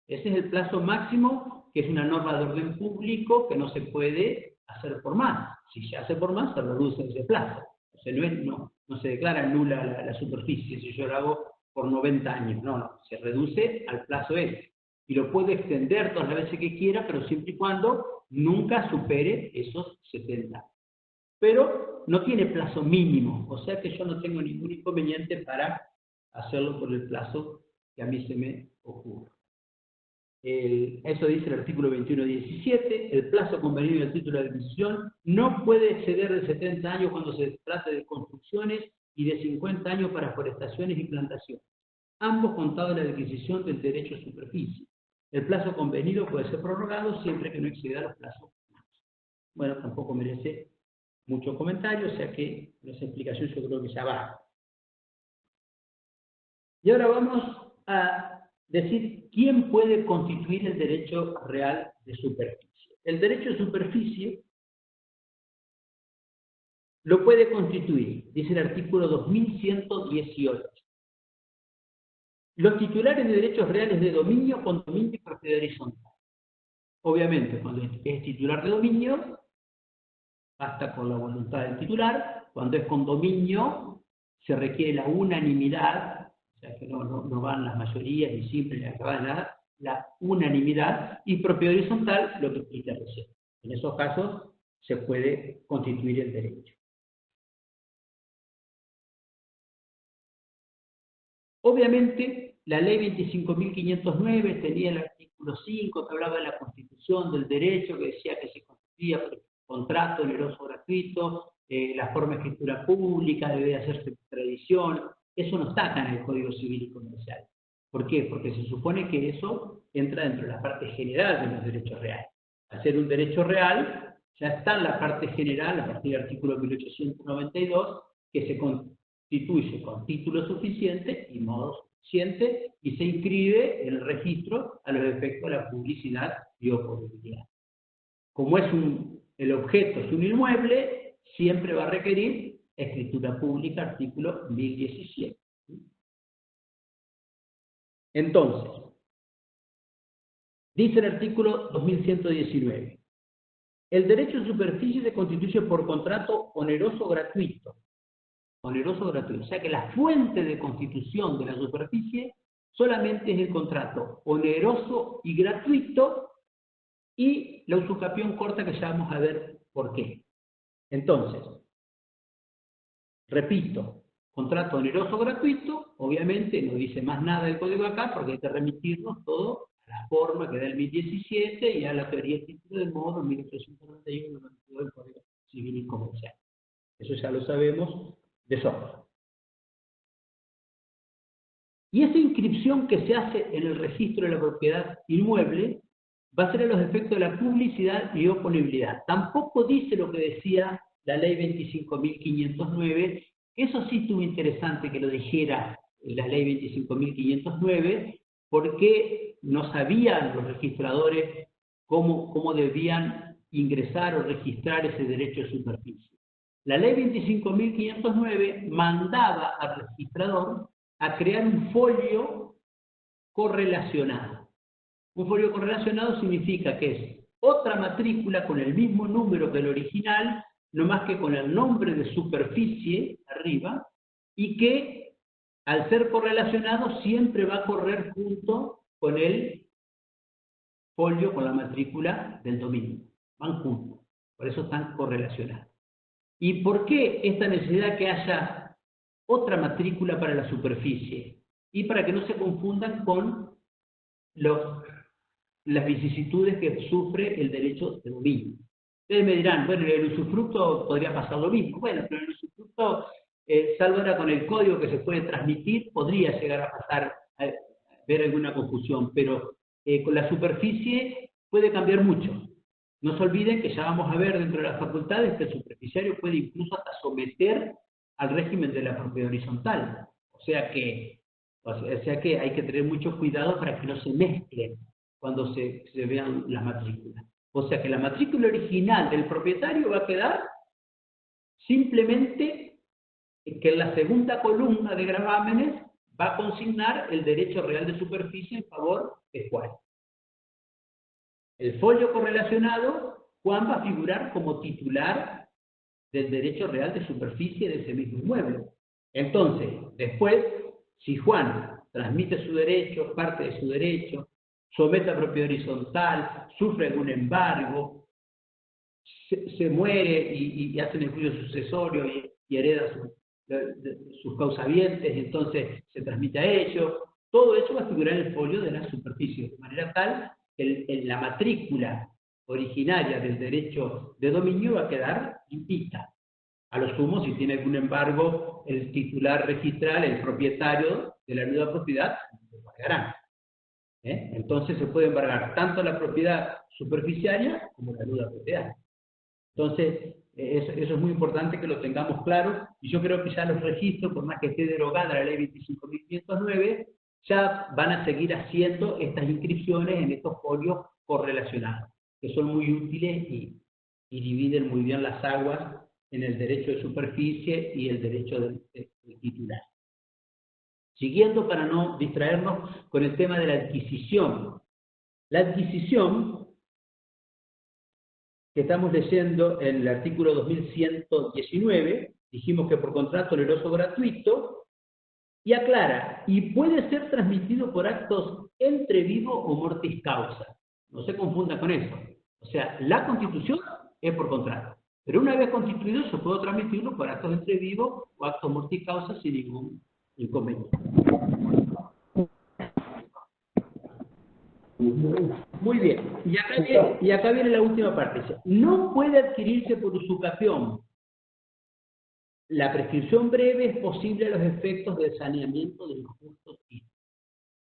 Ese es el plazo máximo, que es una norma de orden público que no se puede hacer por más. Si se hace por más, se reduce ese plazo. O sea, no se declara nula la superficie si yo lo hago por 90 años. No, se reduce al plazo ese. Y lo puede extender todas las veces que quiera, pero siempre y cuando nunca supere esos 70 años. Pero no tiene plazo mínimo, o sea que yo no tengo ningún inconveniente para hacerlo por el plazo que a mí se me ocurra. Eso dice el artículo 21.17, el plazo convenido del título de adquisición no puede exceder de 70 años cuando se trate de construcciones y de 50 años para forestaciones y plantaciones, ambos contados en la adquisición del derecho a superficie. El plazo convenido puede ser prorrogado siempre que no exceda los plazos máximos. Bueno, tampoco merece mucho comentario, o sea que esa explicación yo creo que ya va. Y ahora vamos a decir quién puede constituir el derecho real de superficie. El derecho de superficie lo puede constituir, dice el artículo 2118. Los titulares de derechos reales de dominio, condominio y propiedad horizontal. Obviamente, cuando es titular de dominio, basta con la voluntad del titular. Cuando es condominio, se requiere la unanimidad, o sea que no van las mayorías ni simples, ni acabadas, nada, la unanimidad. Y propiedad horizontal, lo que explica recién. En esos casos se puede constituir el derecho. Obviamente, la ley 25.509 tenía el artículo 5 que hablaba de la constitución del derecho, que decía que se constituía por contrato oneroso gratuito, la forma de escritura pública debe hacerse por tradición. Eso no está acá en el Código Civil y Comercial. ¿Por qué? Porque se supone que eso entra dentro de la parte general de los derechos reales. Al ser un derecho real, ya está en la parte general, a partir del artículo 1892, que se constituye con título suficiente y modo suficiente y se inscribe en el registro a los efectos de la publicidad y oponibilidad. Como el objeto es un inmueble, siempre va a requerir escritura pública, artículo 1017. Entonces, dice el artículo 2119, el derecho de superficie se constituye por contrato oneroso gratuito. Oneroso gratuito. O sea que la fuente de constitución de la superficie solamente es el contrato oneroso y gratuito y la usucapión corta, que ya vamos a ver por qué. Entonces, repito, contrato oneroso gratuito, obviamente no dice más nada del código acá porque hay que remitirnos todo a la forma que da el 1017 y a la teoría del título del modo 1891 del Código Civil y Comercial. Eso ya lo sabemos de sobra. Y esa inscripción que se hace en el registro de la propiedad inmueble va a ser a los efectos de la publicidad y oponibilidad. Tampoco dice lo que decía la ley 25.509, eso sí estuvo interesante que lo dijera la ley 25.509, porque no sabían los registradores cómo debían ingresar o registrar ese derecho de superficie. La ley 25.509 mandaba al registrador a crear un folio correlacionado. Un folio correlacionado significa que es otra matrícula con el mismo número que el original, no más que con el nombre de superficie arriba, y que al ser correlacionado siempre va a correr junto con el folio, con la matrícula del dominio. Van juntos, por eso están correlacionados. ¿Y por qué esta necesidad que haya otra matrícula para la superficie? Y para que no se confundan con los las vicisitudes que sufre el derecho de dominio. Ustedes me dirán, bueno, en el usufructo podría pasar lo mismo. Bueno, pero en el usufructo, salvo ahora con el código que se puede transmitir, podría llegar a pasar, a ver alguna confusión, pero con la superficie puede cambiar mucho. No se olviden que ya vamos a ver dentro de las facultades que el superficiario puede incluso hasta someter al régimen de la propiedad horizontal. O sea que hay que tener mucho cuidado para que no se mezclen cuando se vean las matrículas. O sea que la matrícula original del propietario va a quedar simplemente que en la segunda columna de gravámenes va a consignar el derecho real de superficie en favor de Juan. El folio correlacionado, Juan va a figurar como titular del derecho real de superficie de ese mismo inmueble. Entonces, después, si Juan transmite su derecho, parte de su derecho, somete a propiedad horizontal, sufre algún embargo, se muere y hace un estudio sucesorio y hereda sus causavientes, y entonces se transmite a ellos, todo eso va a figurar en el folio de la superficie, de manera tal que la matrícula originaria del derecho de dominio va a quedar limpita. A lo sumo, si tiene algún embargo, el titular registral, el propietario de la nueva propiedad, lo embargarán. Entonces se puede embargar tanto la propiedad superficiaria como la nueva propiedad. Entonces, eso es muy importante que lo tengamos claro, y yo creo que ya los registros, por más que esté derogada la ley 25.509, ya van a seguir haciendo estas inscripciones en estos folios correlacionados, que son muy útiles y dividen muy bien las aguas en el derecho de superficie y el derecho del titular. Siguiendo, para no distraernos, con el tema de la adquisición. La adquisición, que estamos leyendo en el artículo 2119, dijimos que por contrato oneroso gratuito, y aclara, y puede ser transmitido por actos entre vivo o mortis causa. No se confunda con eso. O sea, la constitución es por contrato. Pero una vez constituido, yo puedo transmitirlo por actos entre vivo o actos mortis causa sin ningún inconveniente. Muy bien. Y acá viene la última parte. Dice, no puede adquirirse por usucapión. La prescripción breve es posible a los efectos del saneamiento del injusto título.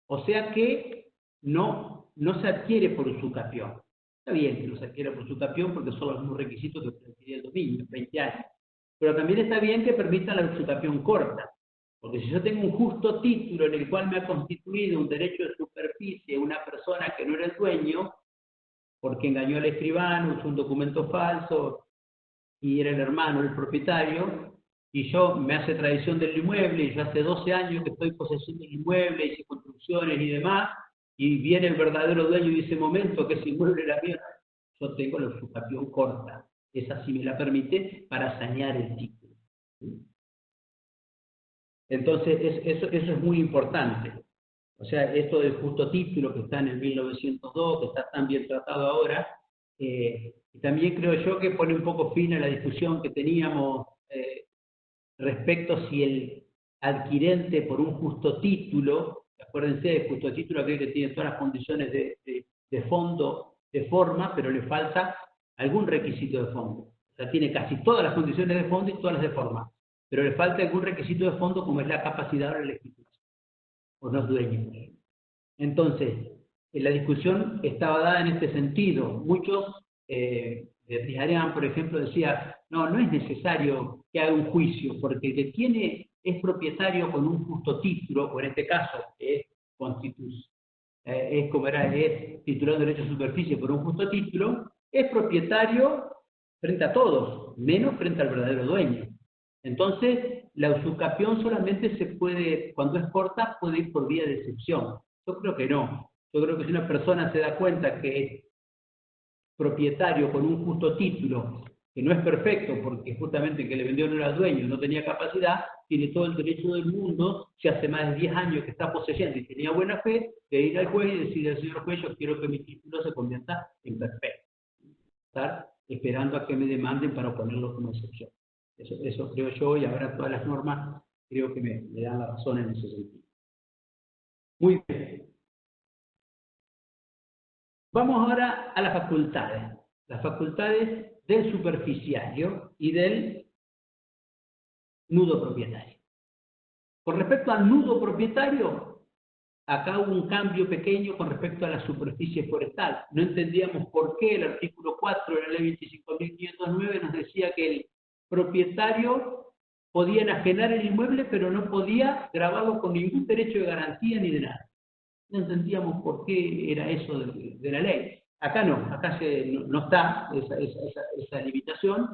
O sea que no se adquiere por usucapión. Está bien que no se adquiera por usucapión porque son los mismos requisitos que para adquirir el dominio, 20 años. Pero también está bien que permita la usucapión corta. Porque si yo tengo un justo título en el cual me ha constituido un derecho de superficie una persona que no era el dueño, porque engañó al escribano, usó un documento falso y era el hermano, el propietario, y yo me hace tradición del inmueble, y yo hace 12 años que estoy en posesión del inmueble, hice construcciones y demás, y viene el verdadero dueño y dice, momento, que ese inmueble era mío, yo tengo la usucapión corta. Esa sí me la permite para sanear el título. Entonces, eso es muy importante. O sea, esto del justo título que está en el 1902, que está tan bien tratado ahora, y también creo yo que pone un poco fin a la discusión que teníamos respecto a si el adquirente por un justo título, acuérdense, el justo título aquel que tiene todas las condiciones de fondo, de forma, pero le falta algún requisito de fondo. O sea, tiene casi todas las condiciones de fondo y todas las de forma, pero le falta algún requisito de fondo como es la capacidad de la escritura, o no es dueño. Entonces, la discusión estaba dada en este sentido. Muchos, Trijarian, por ejemplo, decía, no es necesario que haga un juicio, porque el que es propietario con un justo título, o en este caso es titular de derecho de superficie por un justo título, es propietario frente a todos, menos frente al verdadero dueño. Entonces, la usucapión solamente se puede, cuando es corta, puede ir por vía de excepción. Yo creo que no. Yo creo que si una persona se da cuenta que es propietario con un justo título, que no es perfecto, porque justamente el que le vendió no era dueño, no tenía capacidad, tiene todo el derecho del mundo, si hace más de 10 años que está poseyendo y tenía buena fe, de ir al juez y decirle al señor juez, yo quiero que mi título se convierta en perfecto. Estar esperando a que me demanden para ponerlo como excepción. Eso creo yo, y ahora todas las normas creo que me dan la razón en ese sentido. Muy bien. Vamos ahora a las facultades del superficiario y del nudo propietario. Con respecto al nudo propietario, acá hubo un cambio pequeño con respecto a la superficie forestal. No entendíamos por qué el artículo 4 de la ley 25.509 nos decía que el propietario podía enajenar el inmueble, pero no podía grabarlo con ningún derecho de garantía ni de nada. No entendíamos por qué era eso de la ley. Acá no, acá no está esa limitación,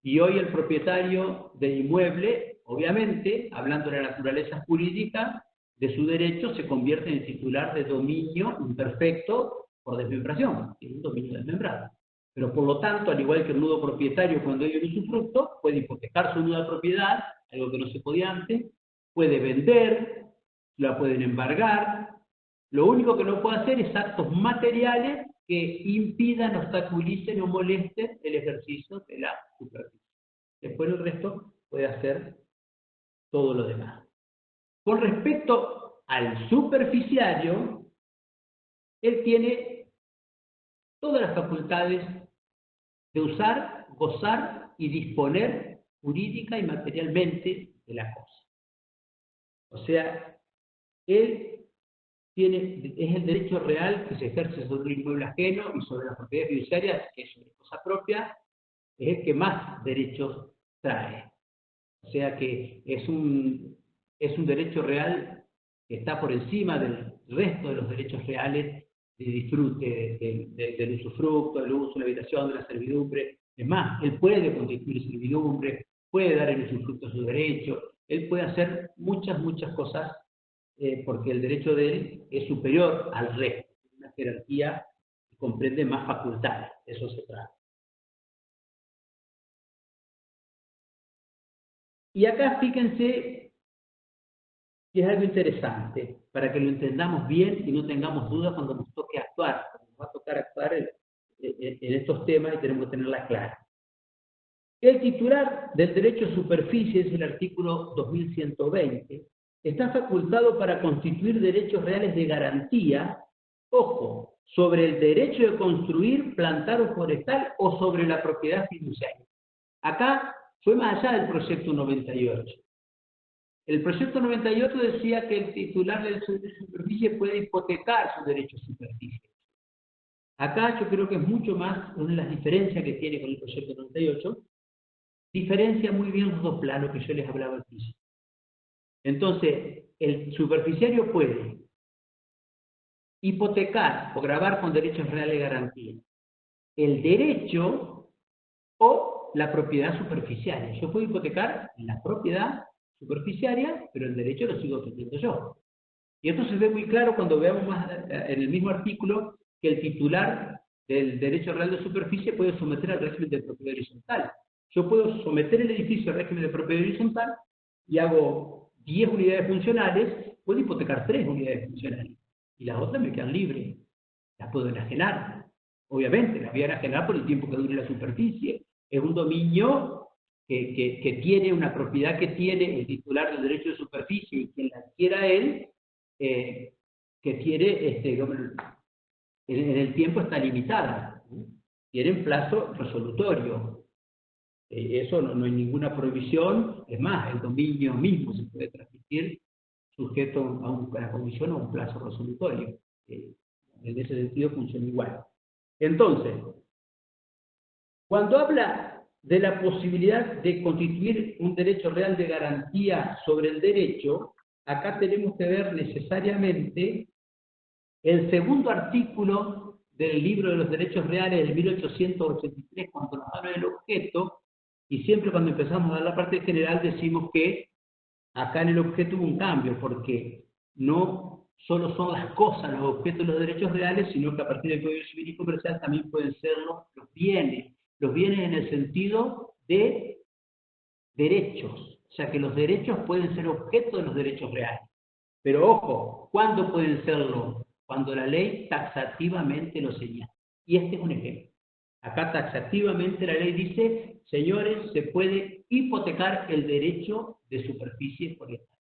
y hoy el propietario del inmueble, obviamente, hablando de la naturaleza jurídica de su derecho, se convierte en titular de dominio imperfecto por desmembración, es un dominio desmembrado. Pero por lo tanto, al igual que el nudo propietario cuando hay un usufructo, puede hipotecar su nuda propiedad, algo que no se podía antes, puede vender, la pueden embargar. Lo único que no puede hacer es actos materiales que impidan, obstaculicen o molesten el ejercicio de la superficie. Después el resto puede hacer todo lo demás. Con respecto al superficiario, él tiene todas las facultades de usar, gozar y disponer jurídica y materialmente de la cosa. O sea, él es el derecho real que se ejerce sobre un inmueble ajeno y sobre las propiedades fiduciarias, que es una cosa propia, es el que más derechos trae. O sea que es un derecho real que está por encima del resto de los derechos reales de disfrute, del usufructo, del uso, la habitación, de la servidumbre. Es más, él puede constituir servidumbre, puede dar el usufructo a su derecho, él puede hacer muchas cosas porque el derecho de él es superior al resto, una jerarquía que comprende más facultades, de eso se trata. Y acá fíjense que es algo interesante, para que lo entendamos bien y no tengamos dudas cuando nos toque actuar, cuando nos va a tocar actuar en estos temas y tenemos que tenerla clara. El titular del derecho a superficie, es el artículo 2120, está facultado para constituir derechos reales de garantía, ojo, sobre el derecho de construir, plantar o forestal o sobre la propiedad fiduciaria. Acá fue más allá del proyecto 98. El proyecto 98 decía que el titular del derecho de superficie puede hipotecar su derecho a superficie. Acá yo creo que es mucho más una de las diferencias que tiene con el proyecto 98, diferencia muy bien los dos planos que yo les hablaba al principio. Entonces, el superficiario puede hipotecar o gravar con derechos reales de garantía el derecho o la propiedad superficiaria. Yo puedo hipotecar la propiedad superficiaria, pero el derecho lo sigo teniendo yo. Y esto se ve muy claro cuando veamos más en el mismo artículo que el titular del derecho real de superficie puede someter al régimen de propiedad horizontal. Yo puedo someter el edificio al régimen de propiedad horizontal y hago 10 unidades funcionales, puedo hipotecar 3 unidades funcionales y las otras me quedan libres. Las puedo enajenar. Obviamente, las voy a enajenar por el tiempo que dure la superficie. Es un dominio que tiene una propiedad que tiene el titular del derecho de superficie y quien la adquiera él, que tiene, en el tiempo está limitada. Tiene un plazo resolutorio. Eso no hay ninguna prohibición. Es más, el dominio mismo se puede transmitir sujeto a una comisión o a un plazo resolutorio. En ese sentido funciona igual. Entonces, cuando habla de la posibilidad de constituir un derecho real de garantía sobre el derecho, acá tenemos que ver necesariamente el segundo artículo del libro de los derechos reales del 1883, cuando nos habla del objeto, y siempre cuando empezamos a dar la parte general decimos que acá en el objeto hubo un cambio, porque no solo son las cosas, los objetos de los derechos reales, sino que a partir del Código Civil y Comercial también pueden ser los bienes en el sentido de derechos, o sea que los derechos pueden ser objeto de los derechos reales. Pero ojo, ¿cuándo pueden serlo? Cuando la ley taxativamente lo señala. Y este es un ejemplo. Acá taxativamente la ley dice, señores, se puede hipotecar el derecho de superficie forestal.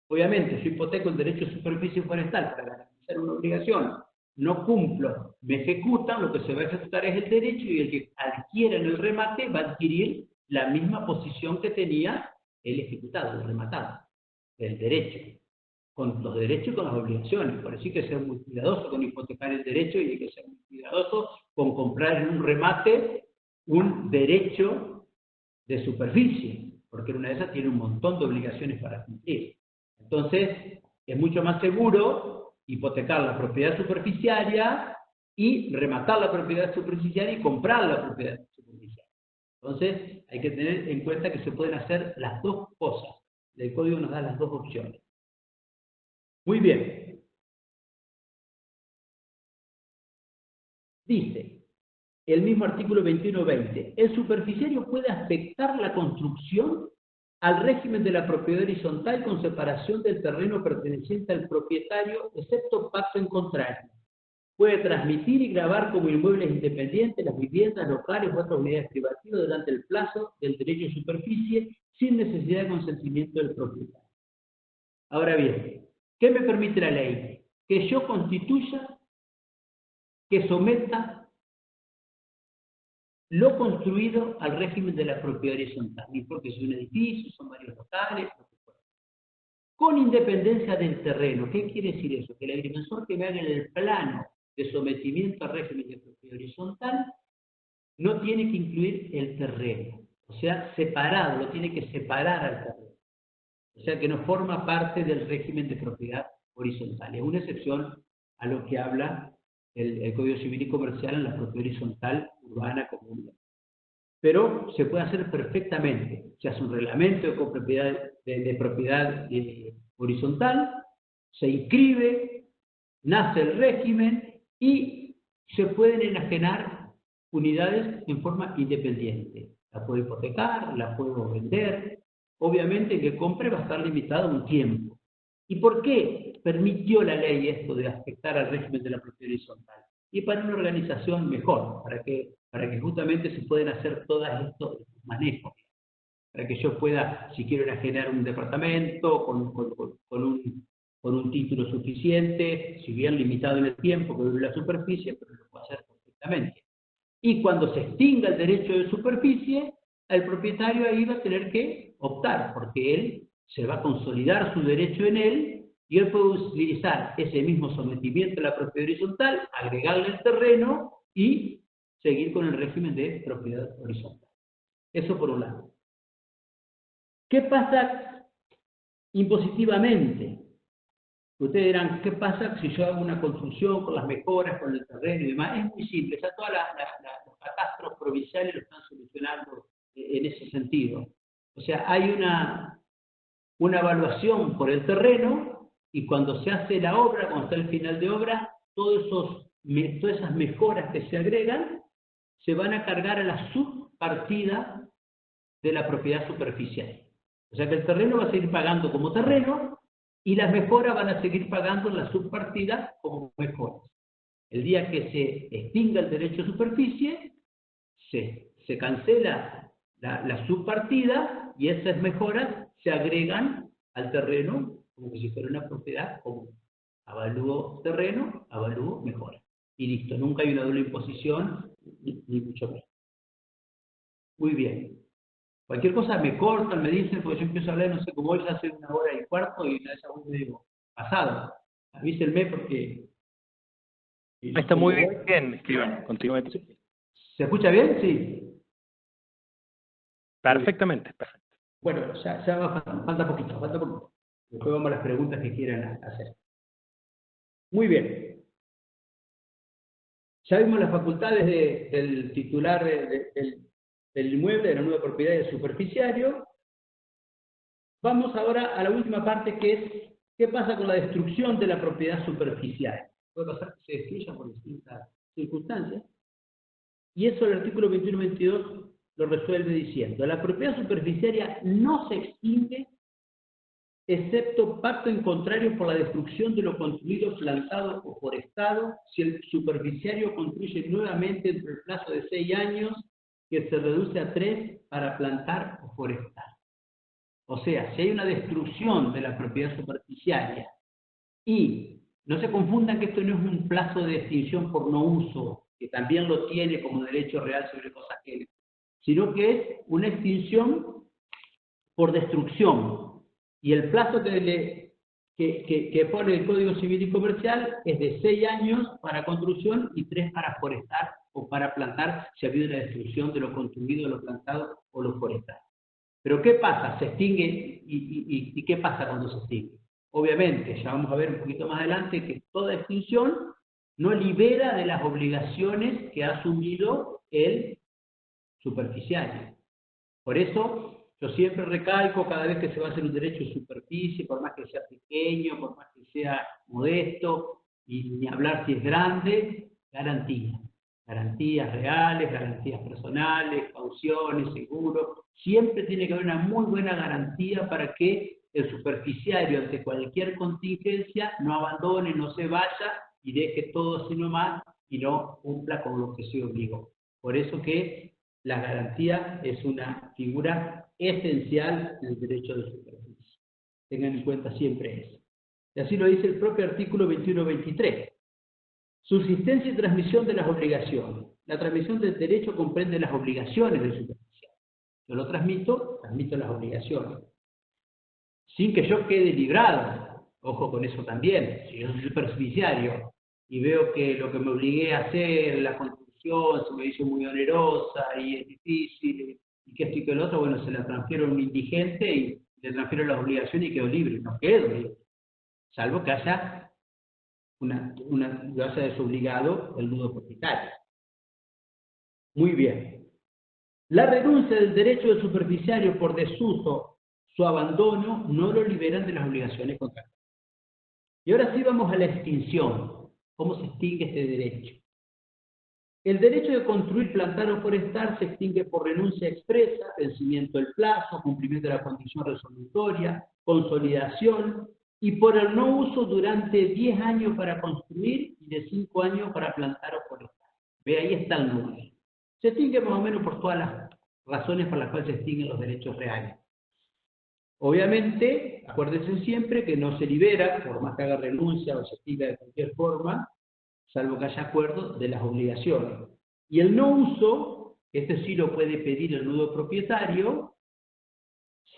Obviamente, yo hipoteco el derecho de superficie forestal para garantizar una obligación no cumplo, me ejecutan, lo que se va a ejecutar es el derecho y el que adquiere en el remate va a adquirir la misma posición que tenía el ejecutado, el rematado, el derecho, con los derechos y con las obligaciones. Por eso hay que ser muy cuidadoso con hipotecar el derecho y hay que ser muy cuidadoso con comprar en un remate un derecho de superficie, porque en una de esas tiene un montón de obligaciones para cumplir. Entonces, es mucho más seguro hipotecar la propiedad superficiaria y rematar la propiedad superficiaria y comprar la propiedad superficiaria. Entonces, hay que tener en cuenta que se pueden hacer las dos cosas. El código nos da las dos opciones. Muy bien. Dice, el mismo artículo 21.20, el superficiario puede afectar la construcción al régimen de la propiedad horizontal con separación del terreno perteneciente al propietario, excepto pacto en contrario. Puede transmitir y grabar como inmuebles independientes las viviendas, locales u otras unidades privativas durante el plazo del derecho de superficie sin necesidad de consentimiento del propietario. Ahora bien, ¿qué me permite la ley? Que yo constituya, que someta lo construido al régimen de la propiedad horizontal, no importa si es un edificio, son varios locales, lo que fuera. Con independencia del terreno. ¿Qué quiere decir eso? Que el agrimensor que me haga en el plano de sometimiento al régimen de propiedad horizontal no tiene que incluir el terreno, o sea, separado, lo tiene que separar al terreno. O sea, que no forma parte del régimen de propiedad horizontal. Es una excepción a lo que habla el Código Civil y Comercial en la propiedad horizontal urbana común. Pero se puede hacer perfectamente. Se hace un reglamento de propiedad horizontal, se inscribe, nace el régimen y se pueden enajenar unidades en forma independiente. La puedo hipotecar, la puedo vender. Obviamente el que compre va a estar limitado a un tiempo. ¿Y por qué permitió la ley esto de afectar al régimen de la propiedad horizontal? Y para una organización mejor, para que justamente se puedan hacer todos estos manejos. Para que yo pueda, si quiero enajenar un departamento con un título suficiente, si bien limitado en el tiempo, que dure la superficie, pero lo puedo hacer perfectamente. Y cuando se extinga el derecho de superficie, el propietario ahí va a tener que optar, porque él se va a consolidar su derecho en él y él puede utilizar ese mismo sometimiento a la propiedad horizontal, agregarle el terreno y seguir con el régimen de propiedad horizontal. Eso por un lado. ¿Qué pasa impositivamente? Ustedes dirán, ¿qué pasa si yo hago una construcción con las mejoras, con el terreno y demás? Es muy simple, ya todos los catastros provinciales lo están solucionando en ese sentido. O sea, hay una evaluación por el terreno y cuando se hace la obra, cuando está el final de obra, todas esas mejoras que se agregan se van a cargar a la subpartida de la propiedad superficial. O sea que el terreno va a seguir pagando como terreno y las mejoras van a seguir pagando en la subpartida como mejoras. El día que se extinga el derecho de superficie, se cancela la subpartida y esas mejoras se agregan al terreno como si fuera una propiedad común. Avalúo terreno, avalúo mejora. Y listo, nunca hay una doble imposición, ni mucho menos. Muy bien. Cualquier cosa me cortan, me dicen, porque yo empiezo a hablar, no sé, como hoy ya hace 1 hora y cuarto y una vez aún medio pasado. Avísenme porque... Está muy bien, escribano. Continúe. ¿Se escucha bien? Sí. Perfectamente, perfecto. Bueno, ya va, falta poquito. Después vamos a las preguntas que quieran hacer. Muy bien. Ya vimos las facultades del titular del inmueble, de la nueva propiedad y del superficiario. Vamos ahora a la última parte, que es qué pasa con la destrucción de la propiedad superficial. Puede pasar que se destruya por distintas circunstancias. Y eso el artículo 21.22 lo resuelve diciendo: la propiedad superficiaria no se extingue excepto pacto en contrario por la destrucción de lo construido, plantado o forestado, si el superficiario construye nuevamente entre el plazo de 6 años, que se reduce a 3 para plantar o forestar. O sea, si hay una destrucción de la propiedad superficiaria y no se confundan que esto no es un plazo de extinción por no uso, que también lo tiene como derecho real sobre cosas ajenas, sino que es una extinción por destrucción. Y el plazo que pone el Código Civil y Comercial es de 6 años para construcción y 3 para forestar o para plantar si ha habido una destrucción de lo construido, lo plantado o lo forestal. Pero ¿qué pasa? Se extingue y ¿qué pasa cuando se extingue? Obviamente, ya vamos a ver un poquito más adelante que toda extinción no libera de las obligaciones que ha asumido el superficiario. Por eso, yo siempre recalco cada vez que se va a hacer un derecho de superficie, por más que sea pequeño, por más que sea modesto, y ni hablar si es grande, garantía. Garantías reales, garantías personales, cauciones, seguros. Siempre tiene que haber una muy buena garantía para que el superficiario, ante cualquier contingencia, no abandone, no se vaya y deje todo así nomás y no cumpla con lo que se obligó. Por eso que la garantía es una figura esencial del derecho de superficie. Tengan en cuenta siempre eso. Y así lo dice el propio artículo 21-23. Subsistencia y transmisión de las obligaciones. La transmisión del derecho comprende las obligaciones del superficiario. Yo lo transmito las obligaciones. Sin que yo quede librado. Ojo con eso también. Si yo soy superficiario y veo que lo que me obligué a hacer, la construcción, se me hizo muy onerosa y es difícil, y que esto y que el otro, bueno, se la transfiero a un indigente y le transfiero las obligaciones y quedo libre. No quedo libre. Salvo que haya lo haya desobligado el nudo propietario. Muy bien. La renuncia del derecho del superficiario por desuso, su abandono, no lo liberan de las obligaciones contractuales. Y ahora sí vamos a la extinción. ¿Cómo se extingue este derecho? El derecho de construir, plantar o forestar se extingue por renuncia expresa, vencimiento del plazo, cumplimiento de la condición resolutoria, consolidación, y por el no uso durante 10 años para construir y de 5 años para plantar o forestar. Ve, ahí está el no uso. Se extingue más o menos por todas las razones por las cuales se extinguen los derechos reales. Obviamente, acuérdense siempre que no se libera, por más que haga renuncia o se extinga de cualquier forma, salvo que haya acuerdo de las obligaciones. Y el no uso, este sí lo puede pedir el nudo propietario,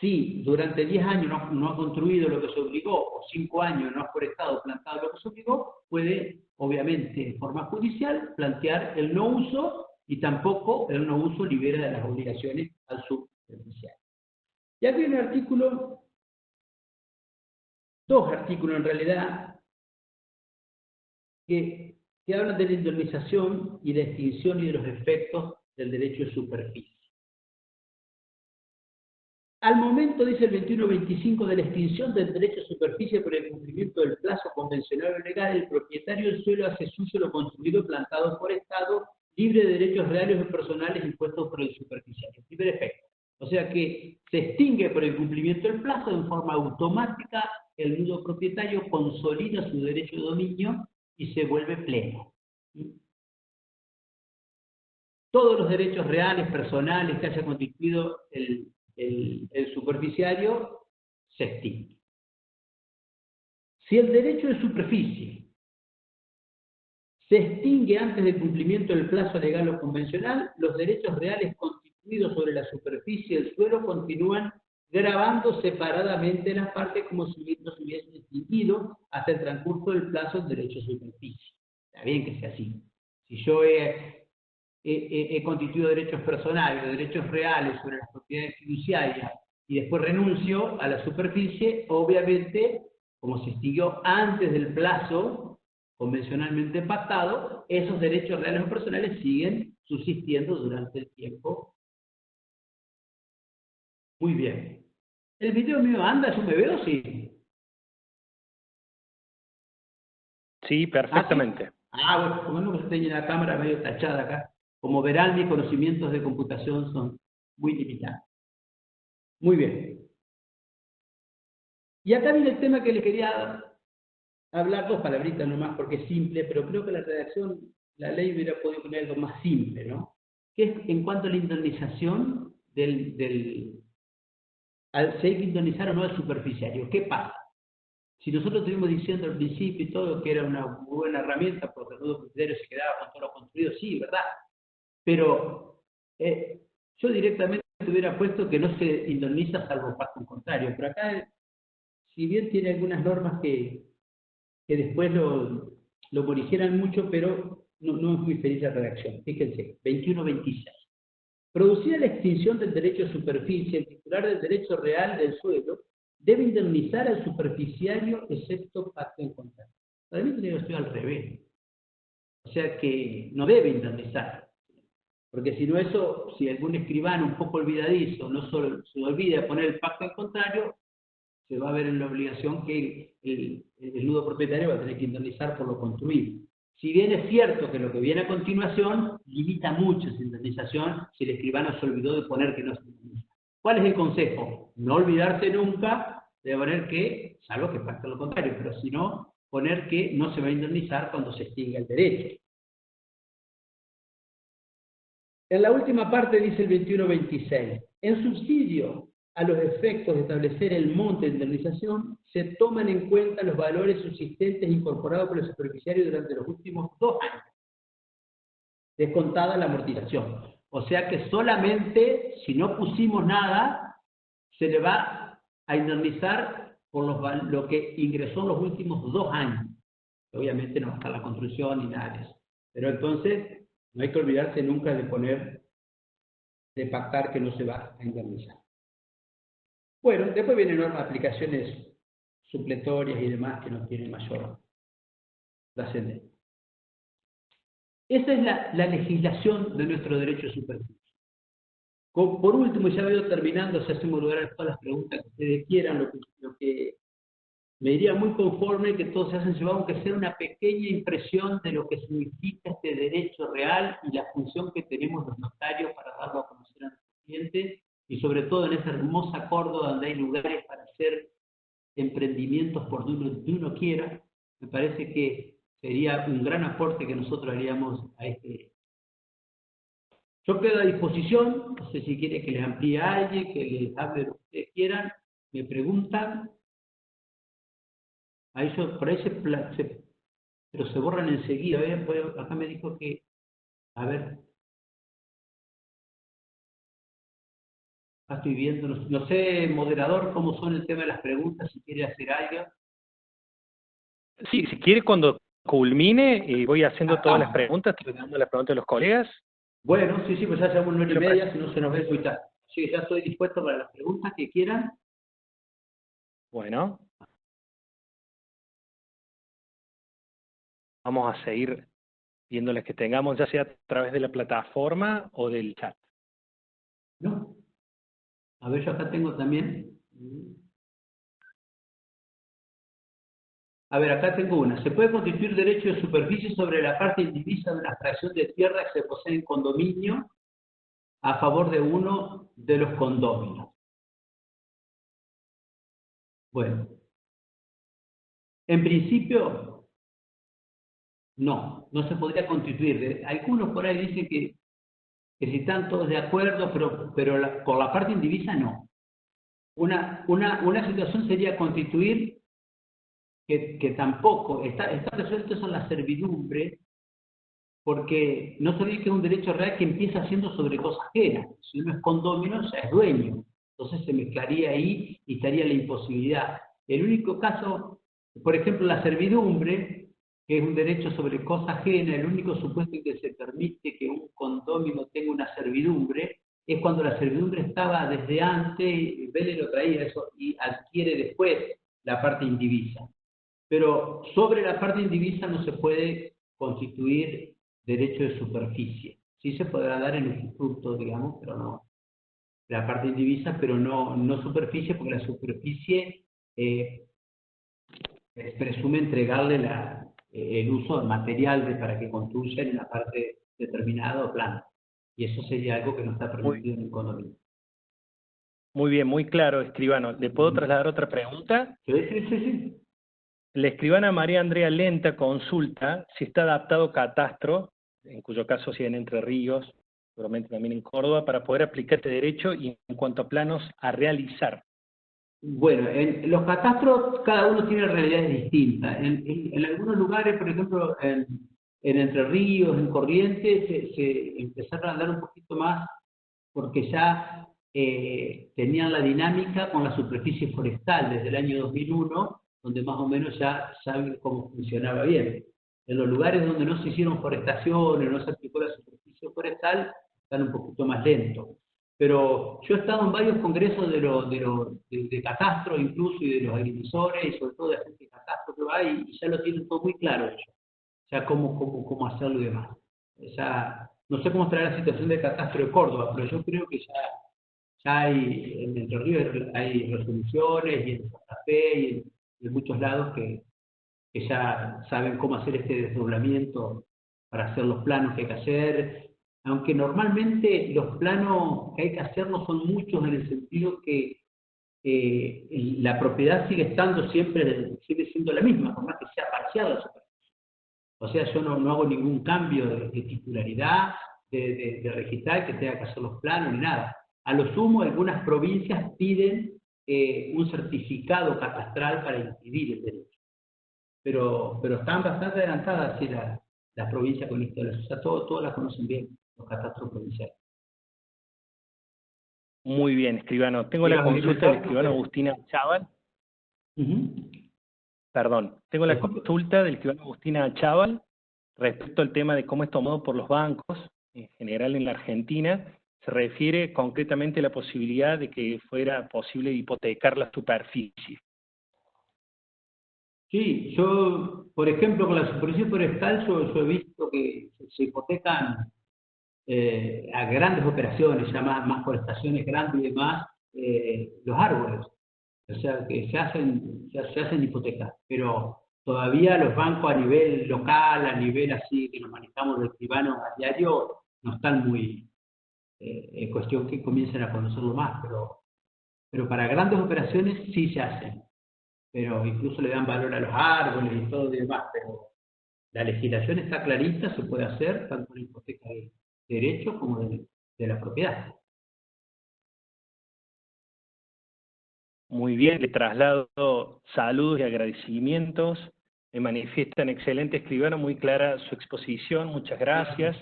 si durante 10 años no ha construido lo que se obligó, o 5 años no ha forestado o plantado lo que se obligó, puede, obviamente, en forma judicial, plantear el no uso, y tampoco el no uso libera de las obligaciones al superficiario. Y aquí hay un artículo, dos artículos en realidad, que hablan de la indemnización y la extinción y de los efectos del derecho de superficie. Al momento, dice el 21-25, de la extinción del derecho de superficie por el cumplimiento del plazo convencional o legal, el propietario del suelo hace suyo lo construido, plantado o forestado, libre de derechos reales o personales impuestos por el superficiario. Primer efecto. O sea que se extingue por el cumplimiento del plazo, en forma automática, el nudo propietario consolida su derecho de dominio y se vuelve pleno. Todos los derechos reales, personales que haya constituido el superficiario se extingue. Si el derecho de superficie se extingue antes del cumplimiento del plazo legal o convencional, los derechos reales constituidos sobre la superficie del suelo continúan gravando separadamente las partes como si no se hubiesen extinguido hasta el transcurso del plazo del derecho de superficie. Está bien que sea así. Si yo he constituido derechos personales, derechos reales sobre las propiedades fiduciarias y después renuncio a la superficie, obviamente, como se extinguió antes del plazo convencionalmente pactado, esos derechos reales o personales siguen subsistiendo durante el tiempo. Muy bien. ¿El video mío anda? ¿Yo me veo? Sí. Sí, perfectamente. Bueno, como no se tenía la cámara medio tachada acá. Como verán, mis conocimientos de computación son muy limitados. Muy bien. Y acá viene el tema que les quería hablar, dos palabritas nomás, porque es simple, pero creo que la redacción, la ley hubiera podido poner algo más simple, ¿no? Que es en cuanto a la indemnización si hay que indemnizar o no al superficiario. ¿Qué pasa? Si nosotros estuvimos diciendo al principio y todo que era una muy buena herramienta porque el nudo propietario se quedaba con todo lo construido, sí, ¿verdad? Pero yo directamente hubiera puesto que no se indemniza salvo pacto en contrario. Pero acá, si bien tiene algunas normas que después lo corrigieran mucho, pero no es muy feliz la redacción. Fíjense, 21-26. Producida la extinción del derecho de superficie, el titular del derecho real del suelo debe indemnizar al superficiario excepto pacto en contrario. Para mí tendría que ser al revés. O sea que no debe indemnizar. Porque si no eso, si algún escribano un poco olvidadizo no solo se olvida poner el pacto en contrario, se va a ver en la obligación que el nudo propietario va a tener que indemnizar por lo construido. Si bien es cierto que lo que viene a continuación limita mucho esa indemnización si el escribano se olvidó de poner que no se indemniza. ¿Cuál es el consejo? No olvidarse nunca de poner que, salvo que pacte lo contrario, pero si no, poner que no se va a indemnizar cuando se extinga el derecho. En la última parte dice el 21-26. En subsidio a los efectos de establecer el monte de indemnización, se toman en cuenta los valores subsistentes incorporados por el superficiario durante los últimos 2 años, descontada la amortización. O sea que solamente, si no pusimos nada, se le va a indemnizar por lo que ingresó en los últimos 2 años. Obviamente no va a estar la construcción ni nada de eso. Pero entonces, no hay que olvidarse nunca de pactar que no se va a indemnizar. Bueno, después vienen normas, aplicaciones supletorias y demás que no tienen mayor trascendencia. Esa es la legislación de nuestro derecho de superficie. Por último, ya veo terminando, si hacemos lugar a todas las preguntas que ustedes quieran, lo que me iría muy conforme que todos se hacen llevar, aunque sea una pequeña impresión de lo que significa este derecho real y la función que tenemos los notarios para darlo a conocer a nuestros clientes, y sobre todo en esa hermosa Córdoba donde hay lugares para hacer emprendimientos por donde uno quiera. Me parece que sería un gran aporte que nosotros haríamos a este. Yo quedo a disposición, no sé si quiere que les amplíe a alguien, que les hable lo que ustedes quieran, me preguntan. Ahí por ahí pero se borran enseguida. Acá me dijo que, a ver, acá estoy viendo, no sé, moderador, cómo son el tema de las preguntas, si quiere hacer algo. Sí, si quiere cuando culmine y voy haciendo todas las preguntas, estoy dando las preguntas de los colegas. Bueno, sí, pues ya llevamos 9:30, si no se nos ve muy tarde. Así que ya estoy dispuesto para las preguntas que quieran. Bueno. Vamos a seguir viendo las que tengamos, ya sea a través de la plataforma o del chat. No. A ver, yo acá tengo también. A ver, acá tengo una. ¿Se puede constituir derecho de superficie sobre la parte indivisa de una fracción de tierra que se posee en condominio a favor de uno de los condóminos? Bueno, en principio, no se podría constituir. Algunos por ahí dicen que si están todos de acuerdo, pero por la parte indivisa no. Una situación sería constituir que tampoco está resuelto eso en la servidumbre, porque no se olvide que es un derecho real que empieza haciendo sobre cosas ajenas. Si uno es condómino, ya es dueño. Entonces se mezclaría ahí y estaría la imposibilidad. El único caso, por ejemplo, la servidumbre, que es un derecho sobre cosa ajena, el único supuesto en que se permite que un condómino tenga una servidumbre es cuando la servidumbre estaba desde antes, Vélez lo traía eso, y adquiere después la parte indivisa. Pero sobre la parte indivisa no se puede constituir derecho de superficie. Sí se podrá dar en usufructo, digamos, pero no. La parte indivisa, pero no superficie, porque la superficie presume entregarle el uso material para que construya en una parte determinada o plana. Y eso sería algo que no está permitido en el condominio. Muy bien, muy claro, escribano. ¿Le puedo trasladar otra pregunta? Sí. La escribana María Andrea Lenta consulta si está adaptado catastro, en cuyo caso sí en Entre Ríos, seguramente también en Córdoba, para poder aplicar este derecho y en cuanto a planos a realizar. Bueno, en los catastros cada uno tiene realidades distintas. En algunos lugares, por ejemplo, en Entre Ríos, en Corrientes, se empezaron a dar un poquito más porque ya tenían la dinámica con la superficie forestal desde el año 2001, donde más o menos ya saben cómo funcionaba bien. En los lugares donde no se hicieron forestaciones, no se aplicó la superficie forestal, están un poquito más lentos. Pero yo he estado en varios congresos de catastro incluso y de los agricultores y sobre todo de gente de catastro que va y ya lo tienen todo muy claro ellos, ya cómo hacerlo y demás. Ya, no sé cómo estará la situación de catastro de Córdoba, pero yo creo que ya hay, en Entre Ríos hay resoluciones y en Santa Fe y en muchos lados que ya saben cómo hacer este desdoblamiento para hacer los planos que hay que hacer, aunque normalmente los planos que hay que hacer no son muchos en el sentido que la propiedad sigue estando siempre, sigue siendo la misma, por más que sea parcial la superficie. O sea, yo no hago ningún cambio de titularidad, de registrar, que tenga que hacer los planos ni nada. A lo sumo, algunas provincias piden un certificado catastral para inscribir el derecho. Pero están bastante adelantadas sí, las provincias con esto. O sea, todas las conocen bien, los catastros provinciales. Muy bien, escribano. Tengo Y la los consulta del agricultores, no escribano sé. Agustín Achával. Ujú. Perdón, tengo la Disculpe. consulta del escribano Agustín Achával respecto al tema de cómo es tomado por los bancos, en general en la Argentina. Se refiere concretamente a la posibilidad de que fuera posible hipotecar la superficie. Sí, yo, por ejemplo, con la superficie forestal, yo he visto que se hipotecan a grandes operaciones, ya más forestaciones grandes y demás, los árboles. O sea, que se hacen hipotecas, pero todavía los bancos a nivel local, a nivel así que nos manejamos los escribanos a diario, no están muy, en cuestión que comiencen a conocerlo más, pero para grandes operaciones sí se hacen, pero incluso le dan valor a los árboles y todo y demás, pero la legislación está clarita, se puede hacer tanto en hipoteca de derecho como de la propiedad. Muy bien, le traslado saludos y agradecimientos. Me manifiesta en excelente escribano, muy clara su exposición, muchas gracias.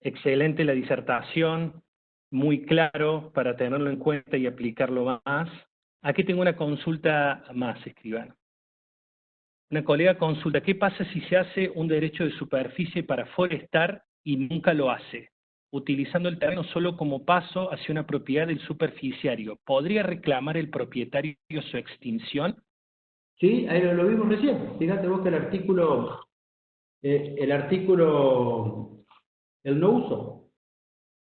Excelente la disertación, muy claro para tenerlo en cuenta y aplicarlo más. Aquí tengo una consulta más, escribano. Una colega consulta, ¿qué pasa si se hace un derecho de superficie para forestar y nunca lo hace? Utilizando el terreno solo como paso hacia una propiedad del superficiario, ¿podría reclamar el propietario su extinción? Sí, ahí lo vimos recién. Fíjate vos que el no uso.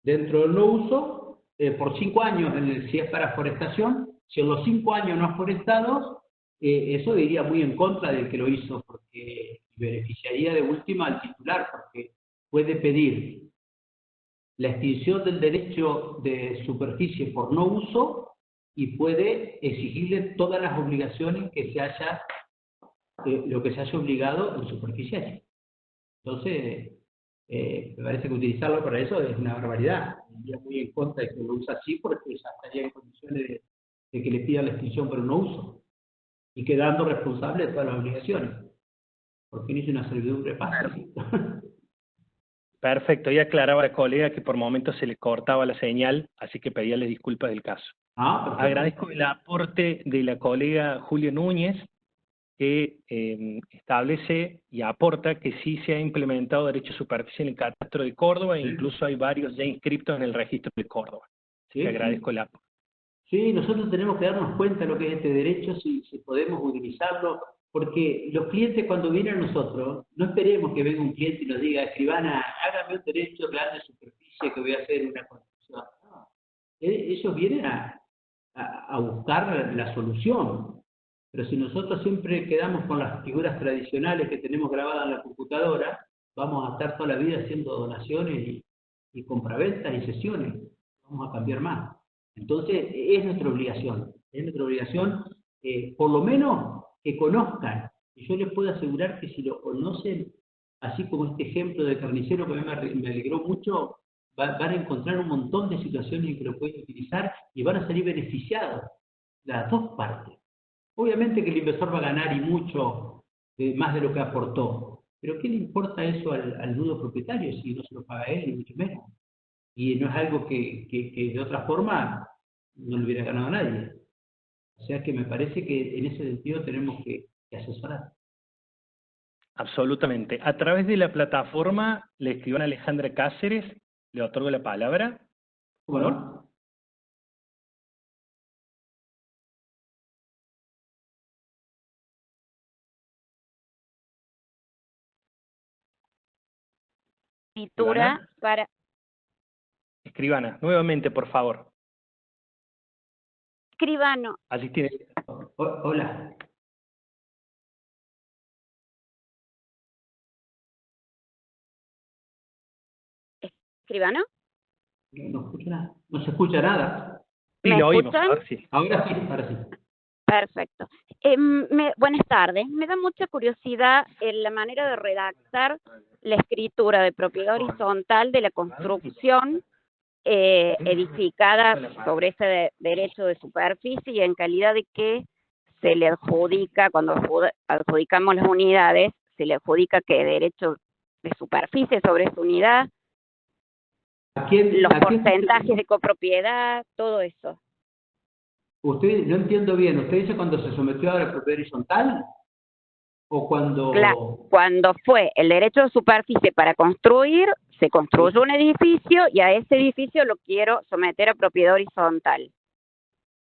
Dentro del no uso, por 5 años, si es para forestación, si en los 5 años no has forestado, eso iría muy en contra del que lo hizo, porque beneficiaría de última al titular, porque puede pedir la extinción del derecho de superficie por no uso y puede exigirle todas las obligaciones que lo que se haya obligado en superficie. Entonces, me parece que utilizarlo para eso es una barbaridad. Iría muy en contra de que lo usa así porque ya estaría en condiciones de que le pidan la extinción por un no uso y quedando responsable de todas las obligaciones. Porque no es una servidumbre fácil. Perfecto, ya aclaraba la colega que por momentos se le cortaba la señal, así que pedíale disculpas del caso. Ah, perfecto. Agradezco el aporte de la colega Julio Núñez, que establece y aporta que sí se ha implementado derecho de superficie en el catastro de Córdoba e Sí, incluso hay varios ya inscritos en el registro de Córdoba. Así que sí, agradezco sí. el aporte. Sí, nosotros tenemos que darnos cuenta de lo que es este derecho, si podemos utilizarlo, porque los clientes cuando vienen a nosotros, no esperemos que venga un cliente y nos diga, escribana, hágame un derecho real de superficie que voy a hacer una construcción. No. Ellos vienen a buscar la solución, pero si nosotros siempre quedamos con las figuras tradicionales que tenemos grabadas en la computadora, vamos a estar toda la vida haciendo donaciones y compraventas y sesiones, vamos a cambiar más. Entonces, es nuestra obligación, por lo menos que conozcan. Y yo les puedo asegurar que si lo conocen, así como este ejemplo de carnicero que a mí me alegró mucho, van a encontrar un montón de situaciones en que lo pueden utilizar y van a salir beneficiados. las dos partes. Obviamente que el inversor va a ganar y mucho más de lo que aportó, pero ¿qué le importa eso al nudo propietario si no se lo paga él, ni mucho menos? Y no es algo que de otra forma no le hubiera ganado a nadie. O sea que me parece que en ese sentido tenemos que asesorar. Absolutamente. A través de la plataforma, le escriban a Alejandra Cáceres, le otorgo la palabra. ¿Cómo no? Escritura para... Escribana, nuevamente, por favor. Escribano. Así tiene. Hola. ¿Escribano? No escucho nada. No se escucha nada. Sí, ¿Me lo oímos, escuchan? ahora sí. Ahora sí. Perfecto. Buenas tardes. Me da mucha curiosidad la manera de redactar la escritura de propiedad horizontal de la construcción edificada sobre ese derecho de superficie y en calidad de que se le adjudica, cuando adjudicamos las unidades, se le adjudica que derecho de superficie sobre esa unidad, los porcentajes de copropiedad, todo eso. Usted, no entiendo bien, ¿usted dice cuando se sometió a la propiedad horizontal? ¿O cuando...? Claro, cuando fue el derecho de superficie para construir, se construyó un edificio y a ese edificio lo quiero someter a propiedad horizontal.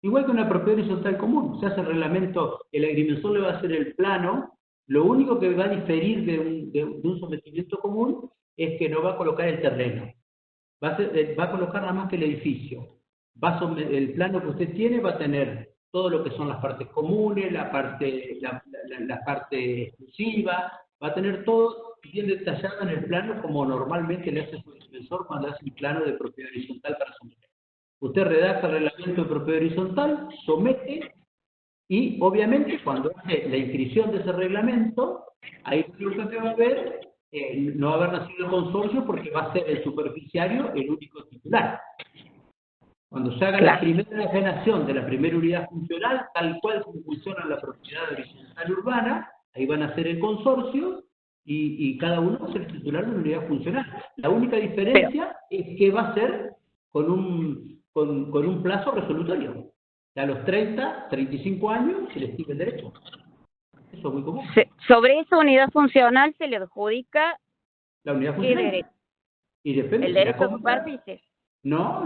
Igual que una propiedad horizontal común, se hace el reglamento, el agrimensor le va a hacer el plano, lo único que va a diferir de un sometimiento común es que no va a colocar el terreno, va a colocar nada más que el edificio. El plano que usted tiene va a tener todo lo que son las partes comunes, la parte exclusiva, va a tener todo bien detallado en el plano como normalmente le hace su agrimensor cuando hace un plano de propiedad horizontal para someter. Usted redacta el reglamento de propiedad horizontal, somete y obviamente cuando hace la inscripción de ese reglamento, ahí lo que va a haber, no va a haber nacido el consorcio porque va a ser el superficiario el único titular. Cuando se haga la primera enajenación de la primera unidad funcional, tal cual como funciona la propiedad horizontal urbana, ahí van a ser el consorcio y cada uno va a ser el titular de una unidad funcional. La única diferencia es que va a ser con un plazo resolutorio. A los 30, 35 años se les extingue el derecho. Eso es muy común. Sobre esa unidad funcional se le adjudica la unidad funcional. ¿qué derecho? Y depende el si derecho la de superficie. No.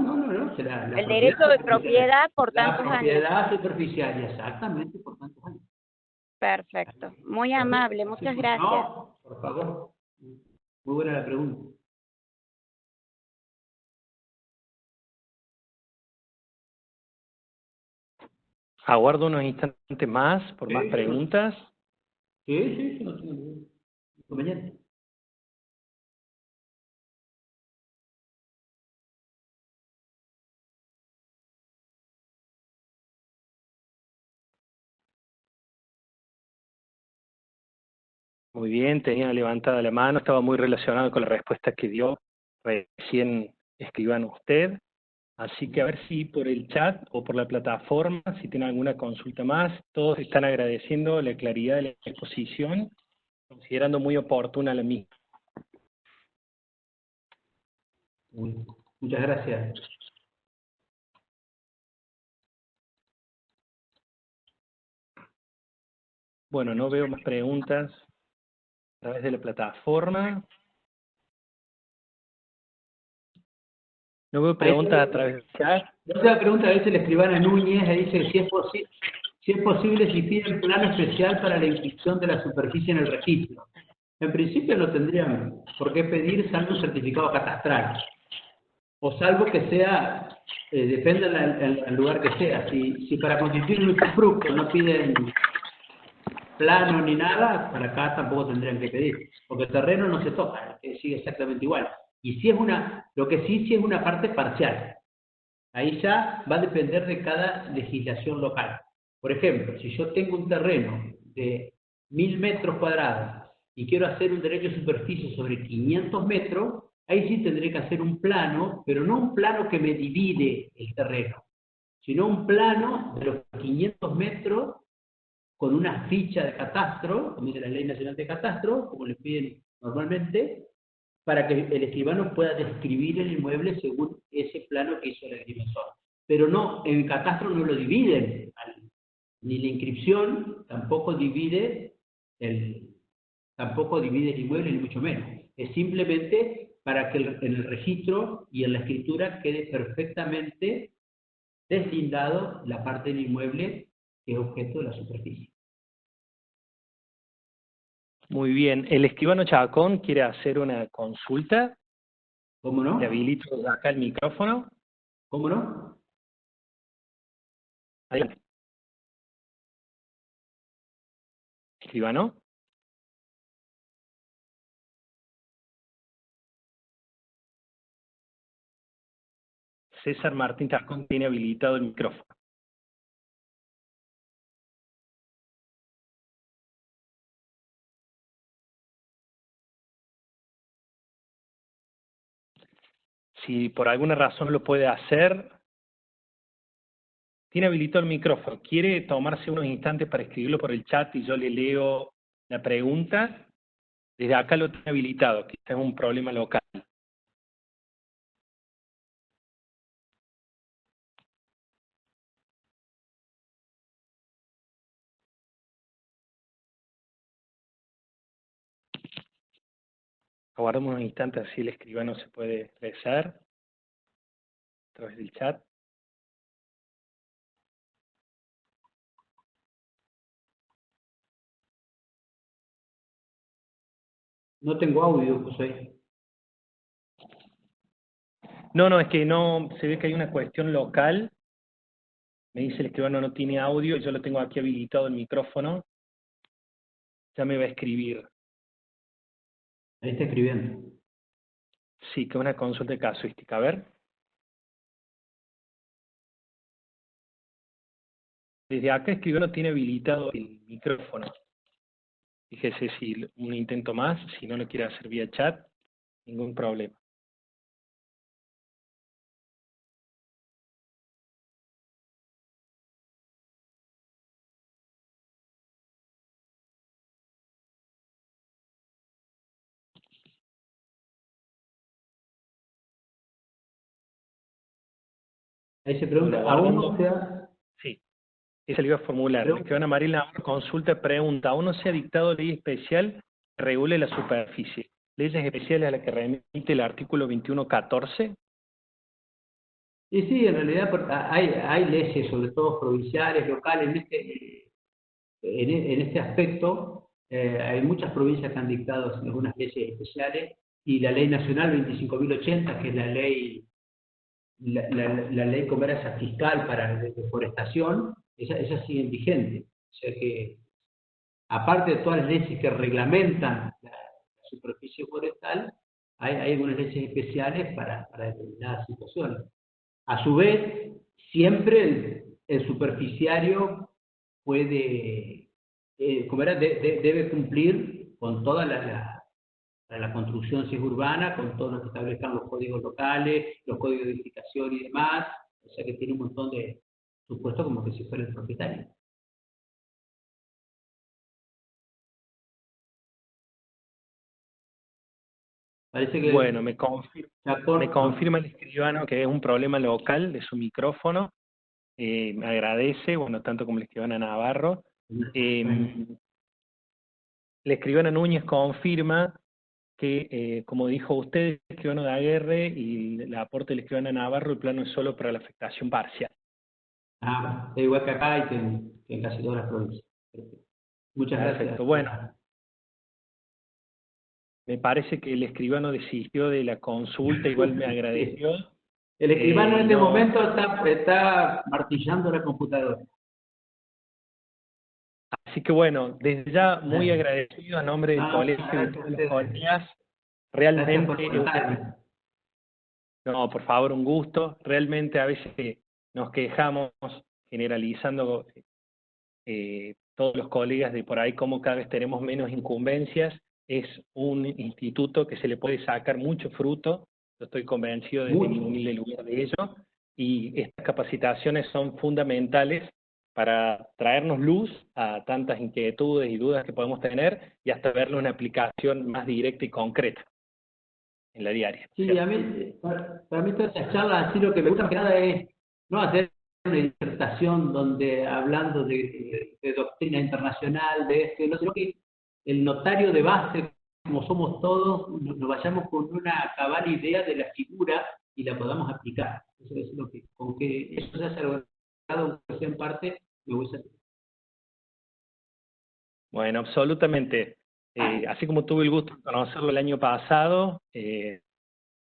El derecho de propiedad por tantos años. La propiedad superficial, exactamente, por tantos años. Perfecto. Muy amable, muchas gracias. No, por favor. Muy buena la pregunta. Aguardo unos instantes más por más preguntas. Sí, no tengo ningún inconveniente. Muy bien, tenía levantada la mano, estaba muy relacionado con la respuesta que dio recién escriban usted. Así que a ver si por el chat o por la plataforma, si tienen alguna consulta más, todos están agradeciendo la claridad de la exposición, considerando muy oportuna la misma. Muchas gracias. Bueno, no veo más preguntas a través de la plataforma. No veo preguntas a través del chat. Otra pregunta a veces la escribana Núñez le dice si es posible si piden plano especial para la inscripción de la superficie en el registro. En principio no tendrían por qué pedir salvo un certificado catastral. O salvo que sea, depende del lugar que sea. Si para constituir un usufructo no piden plano ni nada, para acá tampoco tendrían que pedir. Porque el terreno no se toca, sigue exactamente igual. Y si es lo que sí es una parte parcial. Ahí ya va a depender de cada legislación local. Por ejemplo, si yo tengo un terreno de 1000 metros cuadrados y quiero hacer un derecho de superficie sobre 500 metros, ahí sí tendré que hacer un plano, pero no un plano que me divide el terreno, sino un plano de los 500 metros con una ficha de catastro, como dice la Ley Nacional de Catastro, como le piden normalmente, para que el escribano pueda describir el inmueble según ese plano que hizo el agrimensor. Pero no, en catastro no lo dividen, ni la inscripción tampoco divide el inmueble, ni mucho menos. Es simplemente para que en el registro y en la escritura quede perfectamente deslindado la parte del inmueble que es objeto de la superficie. Muy bien. El escribano Chacón quiere hacer una consulta. ¿Cómo no? Le habilito acá el micrófono. ¿Cómo no? Adelante. Escribano. César Martín Chacón tiene habilitado el micrófono. Si por alguna razón lo puede hacer, tiene habilitado el micrófono. ¿Quiere tomarse unos instantes para escribirlo por el chat y yo le leo la pregunta? Desde acá lo tiene habilitado, quizás es un problema local. Aguardamos unos instantes así el escribano se puede expresar a través del chat. No tengo audio, José. No, es que no, se ve que hay una cuestión local. Me dice el escribano no tiene audio, y yo lo tengo aquí habilitado el micrófono. Ya me va a escribir. Ahí está escribiendo. Sí, que es una consulta de casuística. A ver. Desde acá el escribano tiene habilitado el micrófono. Fíjese si un intento más, si no lo quiere hacer vía chat, ningún problema. Ahí se pregunta, Bueno, ¿aún no se ha...? sí, esa le iba a formular. El escribano Marín Navarro consulta, pregunta, ¿aún no se ha dictado ley especial que regule la superficie? ¿Leyes especiales a las que remite el artículo 21.14? Y sí, en realidad hay leyes, sobre todo provinciales, locales, en este aspecto. Hay muchas provincias que han dictado algunas leyes especiales, y la ley nacional 25.080, que es la ley como era esa fiscal para deforestación, esa sigue vigente. O sea que, aparte de todas las leyes que reglamentan la superficie forestal, hay algunas leyes especiales para determinadas situaciones. A su vez, siempre el superficiario puede, debe cumplir con toda la construcción si es urbana, con todo lo que establezcan los códigos locales, los códigos de edificación y demás. O sea que tiene un montón de supuestos como que si fuera el propietario. Parece que Bueno, me confirma el escribano que es un problema local de su micrófono. Me agradece, bueno, tanto como el escribano Navarro. El escribano Núñez confirma que, como dijo usted, el escribano de Aguerre y el aporte del escribano Navarro, el plano es solo para la afectación parcial. Es igual que acá y que en casi todas las provincias. Muchas gracias. Perfecto, bueno. Me parece que el escribano desistió de la consulta, igual me agradeció. El escribano en este momento está martillando la computadora. Así que bueno, desde ya muy agradecido a nombre del colegio y de todos los colegas. Realmente, no, por favor, un gusto. Realmente a veces nos quejamos generalizando todos los colegas de por ahí cómo cada vez tenemos menos incumbencias. Es un instituto que se le puede sacar mucho fruto. Yo estoy convencido desde mi humilde lugar de ello. y estas capacitaciones son fundamentales para traernos luz a tantas inquietudes y dudas que podemos tener y hasta verle una aplicación más directa y concreta en la diaria. Sí, a mí, para mí todas estas charlas, así lo que me gusta más que nada es no hacer una disertación donde hablando de doctrina internacional, de esto y lo otro, sino que el notario de base, como somos todos, nos vayamos con una cabal idea de la figura y la podamos aplicar. Eso es lo que, con que eso se haya logrado, aunque sea en parte, me gusta. Bueno, absolutamente. Así como tuve el gusto de conocerlo el año pasado, el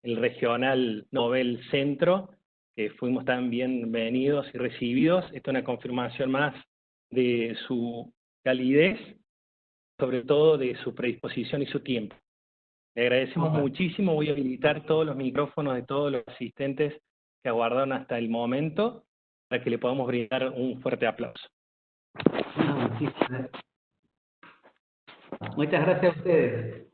regional Nobel Centro, que fuimos tan bienvenidos y recibidos, esto es una confirmación más de su calidez, sobre todo de su predisposición y su tiempo. Le agradecemos muchísimo, voy a habilitar todos los micrófonos de todos los asistentes que aguardaron hasta el momento, para que le podamos brindar un fuerte aplauso. Muchas gracias a ustedes.